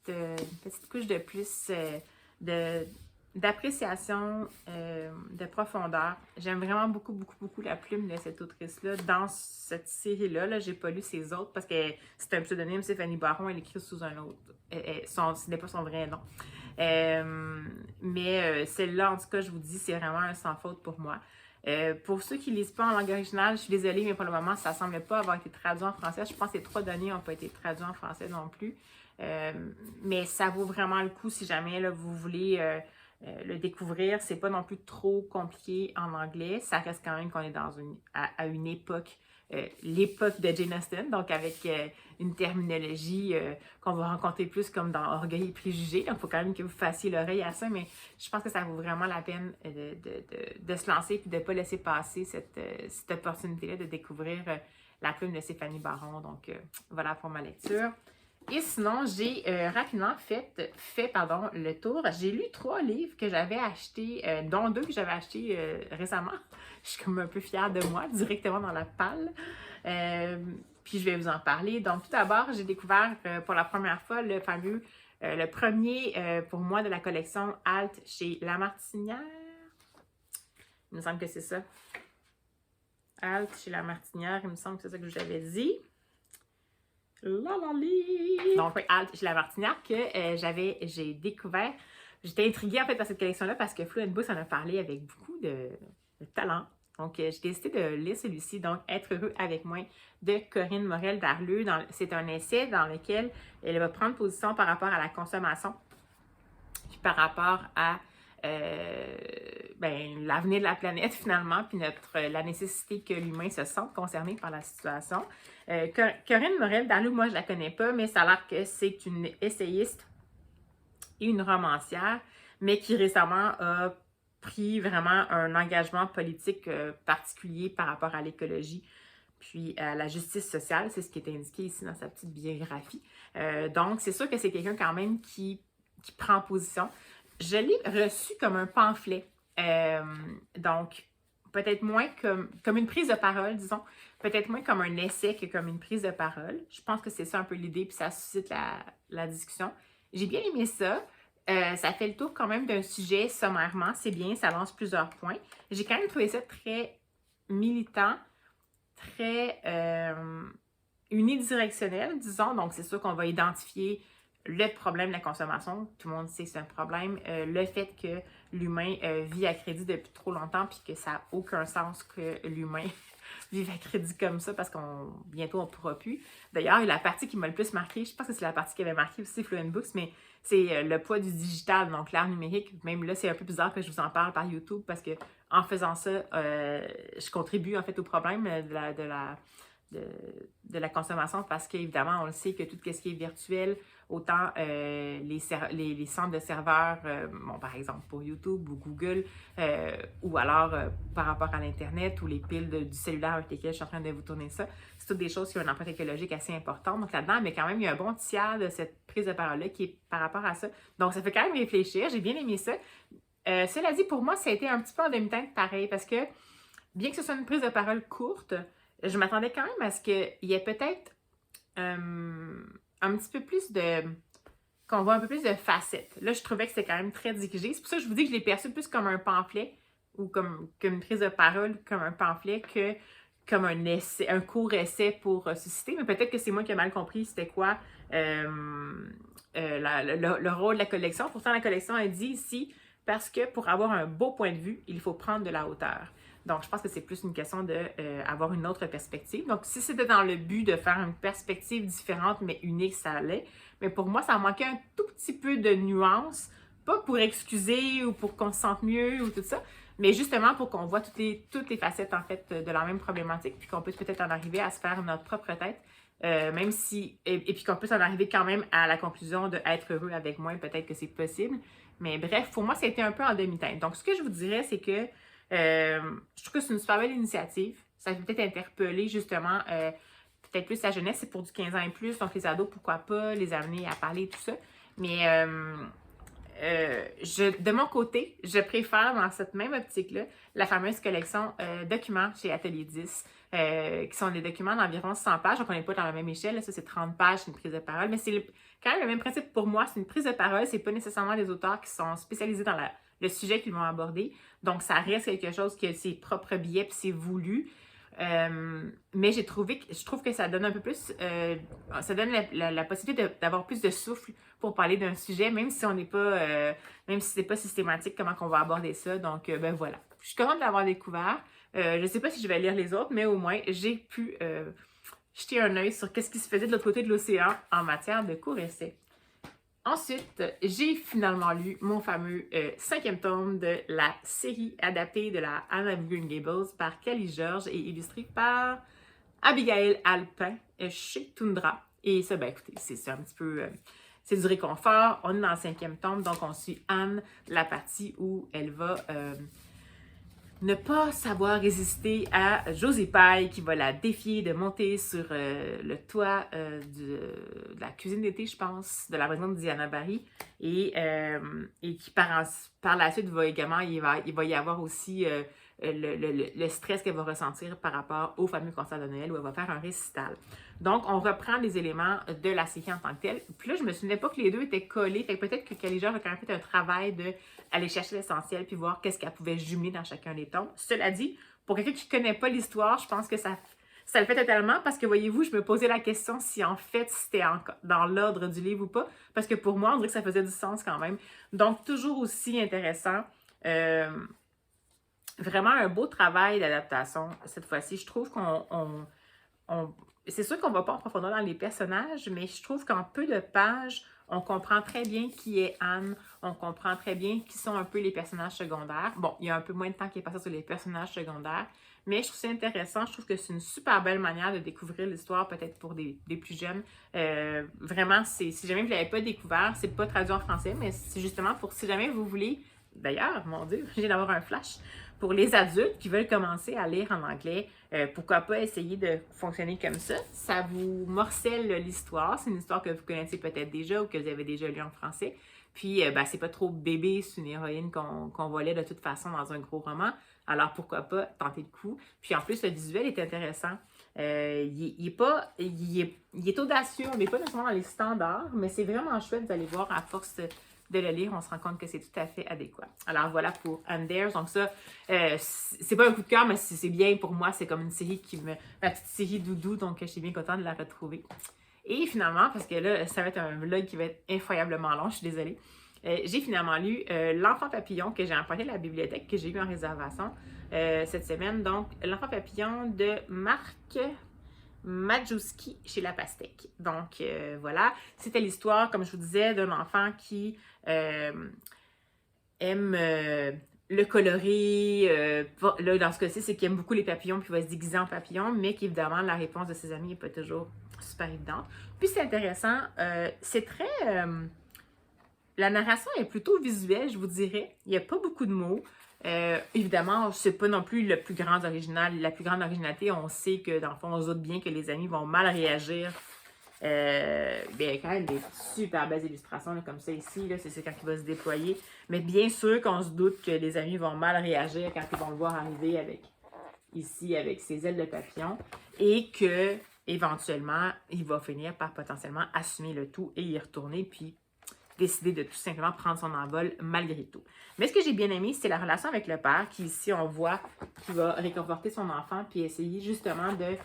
couche de plus d'appréciation, de profondeur. J'aime vraiment beaucoup, beaucoup, beaucoup la plume de cette autrice-là dans cette série-là. Là, j'ai pas lu ses autres parce que c'est un pseudonyme, c'est Fanny Baron, elle écrit sous un autre. Ce n'est pas son vrai nom. Mais celle-là, en tout cas, je vous dis, c'est vraiment un sans faute pour moi. Pour ceux qui ne lisent pas en langue originale, je suis désolée, mais pour le moment, ça ne semble pas avoir été traduit en français. Je pense que les 3 données n'ont pas été traduits en français non plus. Mais ça vaut vraiment le coup si jamais là, vous voulez le découvrir. C'est pas non plus trop compliqué en anglais. Ça reste quand même qu'on est à une époque, l'époque de Jane Austen, donc avec une terminologie qu'on va rencontrer plus comme dans Orgueil et Préjugés. Donc, il faut quand même que vous fassiez l'oreille à ça, mais je pense que ça vaut vraiment la peine de se lancer et de ne pas laisser passer cette opportunité-là de découvrir la plume de Stéphanie Baron. Donc, voilà pour ma lecture. Et sinon, j'ai rapidement fait le tour. J'ai lu 3 livres que j'avais achetés, dont 2 que j'avais achetés récemment. Je suis comme un peu fière de moi, directement dans la palle. Puis je vais vous en parler. Donc, tout d'abord, j'ai découvert pour la première fois le premier pour moi de la collection Alt chez Lamartinière. Il me semble que c'est ça. Alt chez Lamartinière, il me semble que c'est ça que j'avais dit. Donc, oui, Alt chez Lamartinière que j'ai découvert. J'étais intriguée en fait par cette collection-là parce que Fluent Books en a parlé avec beaucoup de talent. Donc, j'ai décidé de lire celui-ci, donc Être heureux avec moi, de Corinne Morel-Darleux. C'est un essai dans lequel elle va prendre position par rapport à la consommation, puis par rapport à l'avenir de la planète finalement, puis la nécessité que l'humain se sente concerné par la situation. Corinne Morel-Darleux, moi je la connais pas, mais ça a l'air que c'est une essayiste et une romancière, mais qui récemment a pris vraiment un engagement politique particulier par rapport à l'écologie puis à la justice sociale. C'est ce qui est indiqué ici dans sa petite biographie. Donc, c'est sûr que c'est quelqu'un quand même qui prend position. Je l'ai reçu comme un pamphlet. Donc, peut-être moins comme une prise de parole, disons, peut-être moins comme un essai que comme une prise de parole. Je pense que c'est ça un peu l'idée, puis ça suscite la discussion. J'ai bien aimé ça. Ça fait le tour quand même d'un sujet sommairement, c'est bien, ça lance plusieurs points. J'ai quand même trouvé ça très militant, très unidirectionnel, disons. Donc, c'est sûr qu'on va identifier le problème de la consommation. Tout le monde sait que c'est un problème. Le fait que l'humain vit à crédit depuis trop longtemps puis que ça n'a aucun sens que l'humain vive à crédit comme ça parce qu'on bientôt on ne pourra plus. D'ailleurs, la partie qui m'a le plus marqué, je pense que c'est la partie qui avait marqué aussi Fluent Books, mais c'est le poids du digital, donc l'art numérique. Même là, c'est un peu bizarre que je vous en parle par YouTube parce que en faisant ça, je contribue en fait au problème de la consommation parce qu'évidemment, on le sait que tout ce qui est virtuel, autant les centres de serveurs, bon, par exemple pour YouTube ou Google, ou alors par rapport à l'Internet ou les piles du cellulaire avec lesquelles je suis en train de vous tourner ça, c'est toutes des choses qui ont une empreinte écologique assez importante. Donc là-dedans, mais quand même, il y a un bon tiers de cette prise de parole-là qui est par rapport à ça. Donc ça fait quand même réfléchir. J'ai bien aimé ça. Cela dit, pour moi, ça a été un petit peu en demi-teinte pareil parce que bien que ce soit une prise de parole courte, je m'attendais quand même à ce qu'il y ait peut-être un petit peu plus qu'on voit un peu plus de facettes. Là, je trouvais que c'était quand même très dirigé. C'est pour ça que je vous dis que je l'ai perçu plus comme un pamphlet ou comme une prise de parole, comme un pamphlet que comme un essai, un court essai pour susciter. Mais peut-être que c'est moi qui ai mal compris c'était quoi le rôle de la collection. Pourtant, la collection a dit ici, parce que pour avoir un beau point de vue, il faut prendre de la hauteur. Donc, je pense que c'est plus une question d'avoir une autre perspective. Donc, si c'était dans le but de faire une perspective différente, mais unique, ça allait. Mais pour moi, ça manquait un tout petit peu de nuance. Pas pour excuser ou pour qu'on se sente mieux ou tout ça, mais justement pour qu'on voit toutes les facettes, en fait, de la même problématique, puis qu'on puisse peut-être en arriver à se faire notre propre tête. Même si, et puis qu'on puisse en arriver quand même à la conclusion d'être heureux avec moins, peut-être que c'est possible. Mais bref, pour moi, ça a été un peu en demi-teinte. Donc, ce que je vous dirais, c'est que je trouve que c'est une super belle initiative. Ça peut peut-être interpeller justement peut-être plus la jeunesse, c'est pour du 15 ans et plus, donc les ados, pourquoi pas, les amener à parler, tout ça. Mais de mon côté, je préfère dans cette même optique-là la fameuse collection documents chez Atelier 10, qui sont des documents d'environ 100 pages, donc on n'est pas dans la même échelle, là, ça c'est 30 pages, c'est une prise de parole, mais c'est quand même le même principe pour moi, c'est une prise de parole, c'est pas nécessairement des auteurs qui sont spécialisés dans le sujet qu'ils vont aborder, donc ça reste quelque chose qui a ses propres biais puis c'est voulu. Mais je trouve que ça donne un peu plus, ça donne la possibilité d'avoir plus de souffle pour parler d'un sujet, même si on n'est pas, même si c'est pas systématique comment on va aborder ça. Donc, ben voilà. Je suis contente de l'avoir découvert. Je ne sais pas si je vais lire les autres, mais au moins, j'ai pu jeter un œil sur ce qui se faisait de l'autre côté de l'océan en matière de courts essais. Ensuite, j'ai finalement lu mon fameux 5e tome de la série adaptée de la Anne of Green Gables par Kelly George et illustrée par Abigail Alpin chez Tundra. Et ça, ben écoutez, c'est un petit peu... c'est du réconfort. On est dans le 5e tome, donc on suit Anne, la partie où elle va ne pas savoir résister à Josie Pye qui va la défier de monter sur le toit de la cuisine d'été, je pense, de la maison de Diana Barry et qui par la suite va également, il va y avoir aussi le stress qu'elle va ressentir par rapport au fameux concert de Noël où elle va faire un récital. Donc, on reprend les éléments de la série en tant que telle. Puis là, je me souvenais pas que les deux étaient collés. Fait que peut-être que Kelly George a quand même fait un travail d'aller chercher l'essentiel puis voir qu'est-ce qu'elle pouvait jumeler dans chacun des tomes. Cela dit, pour quelqu'un qui connaît pas l'histoire, je pense que ça le fait totalement parce que, voyez-vous, je me posais la question si en fait c'était dans l'ordre du livre ou pas. Parce que pour moi, on dirait que ça faisait du sens quand même. Donc, toujours aussi intéressant. Vraiment un beau travail d'adaptation cette fois-ci. Je trouve c'est sûr qu'on ne va pas en profondeur dans les personnages, mais je trouve qu'en peu de pages, on comprend très bien qui est Anne, on comprend très bien qui sont un peu les personnages secondaires. Bon, il y a un peu moins de temps qui est passé sur les personnages secondaires, mais je trouve ça intéressant. Je trouve que c'est une super belle manière de découvrir l'histoire, peut-être pour des plus jeunes. Vraiment, si jamais vous ne l'avez pas découvert, c'est pas traduit en français, mais c'est justement pour si jamais vous voulez... D'ailleurs, mon Dieu, je viens d'avoir un flash. Pour les adultes qui veulent commencer à lire en anglais, pourquoi pas essayer de fonctionner comme ça? Ça vous morcelle l'histoire. C'est une histoire que vous connaissez peut-être déjà ou que vous avez déjà lu en français. Puis, c'est pas trop bébé, c'est une héroïne qu'on volait de toute façon dans un gros roman. Alors, pourquoi pas tenter le coup. Puis en plus, le visuel est intéressant. Il est audacieux, on n'est pas nécessairement dans les standards, mais c'est vraiment chouette, vous allez voir, à force de le lire, on se rend compte que c'est tout à fait adéquat. Alors voilà pour And Theirs. Donc ça, c'est pas un coup de cœur, mais c'est bien pour moi. C'est comme une série ma petite série doudou, donc je suis bien contente de la retrouver. Et finalement, parce que là, ça va être un vlog qui va être incroyablement long, je suis désolée. J'ai finalement lu L'Enfant Papillon que j'ai emprunté de la bibliothèque, que j'ai eu en réservation cette semaine. Donc, L'Enfant Papillon de Marc Majewski chez La Pastèque. Donc, voilà. C'était l'histoire, comme je vous disais, d'un enfant qui aime le coloris. Là, dans ce cas-ci, c'est qu'il aime beaucoup les papillons, puis il va se déguiser en papillon, mais qu'évidemment, la réponse de ses amis n'est pas toujours super évidente. Puis, c'est intéressant. C'est très... la narration est plutôt visuelle, je vous dirais. Il n'y a pas beaucoup de mots. Évidemment, c'est pas non plus la plus grande originalité. On sait que, dans le fond, on se doute bien que les amis vont mal réagir. Bien, quand même des super belles illustrations, là, comme ça ici, c'est quand il va se déployer. Mais bien sûr qu'on se doute que les amis vont mal réagir quand ils vont le voir arriver avec ses ailes de papillon. Et que, éventuellement, il va finir par potentiellement assumer le tout et y retourner, puis décider de tout simplement prendre son envol malgré tout. Mais ce que j'ai bien aimé, c'est la relation avec le père qui, ici, on voit qu'il va réconforter son enfant puis essayer justement de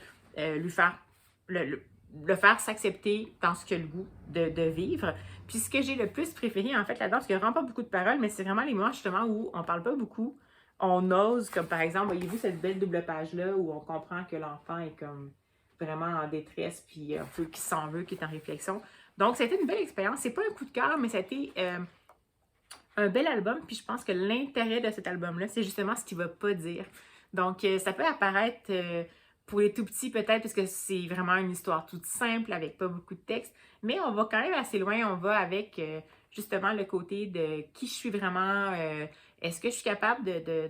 lui faire le faire s'accepter dans ce qu'il a le goût de vivre. Puis ce que j'ai le plus préféré, en fait, là-dedans, parce qu'il n'y a vraiment pas beaucoup de paroles, mais c'est vraiment les moments, justement, où on parle pas beaucoup, on ose, comme par exemple, voyez-vous cette belle double page-là où on comprend que l'enfant est comme vraiment en détresse, puis un peu qui s'en veut, qui est en réflexion. Donc, ça a été une belle expérience. C'est pas un coup de cœur, mais ça a été un bel album. Puis je pense que l'intérêt de cet album-là, c'est justement ce qu'il va pas dire. Donc, ça peut apparaître pour les tout petits peut-être, parce que c'est vraiment une histoire toute simple, avec pas beaucoup de texte. Mais on va quand même assez loin. On va avec justement le côté de qui je suis vraiment. Est-ce que je suis capable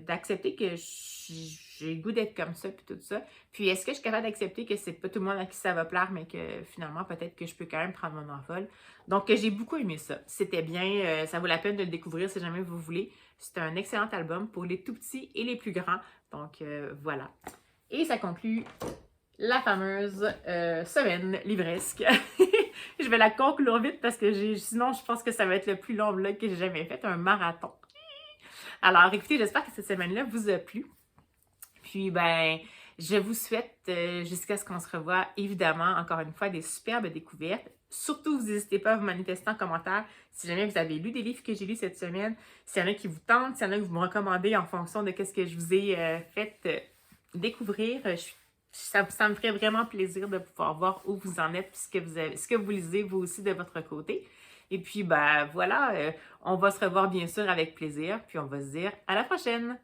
d'accepter que j'ai le goût d'être comme ça, puis tout ça. Puis est-ce que je suis capable d'accepter que c'est pas tout le monde à qui ça va plaire, mais que finalement, peut-être que je peux quand même prendre mon envol. Donc, j'ai beaucoup aimé ça. C'était bien, ça vaut la peine de le découvrir si jamais vous voulez. C'est un excellent album pour les tout petits et les plus grands. Donc, voilà. Et ça conclut la fameuse semaine livresque. Je vais la conclure vite parce que sinon, je pense que ça va être le plus long vlog que j'ai jamais fait, un marathon. Alors, écoutez, j'espère que cette semaine-là vous a plu. Puis, ben, je vous souhaite, jusqu'à ce qu'on se revoie, évidemment, encore une fois, des superbes découvertes. Surtout, vous n'hésitez pas à vous manifester en commentaire si jamais vous avez lu des livres que j'ai lus cette semaine, s'il y en a qui vous tentent, s'il y en a que vous me recommandez en fonction de ce que je vous ai fait découvrir. Ça me ferait vraiment plaisir de pouvoir voir où vous en êtes, puis ce que vous lisez, vous aussi, de votre côté. Et puis, ben voilà, on va se revoir bien sûr avec plaisir, puis on va se dire à la prochaine!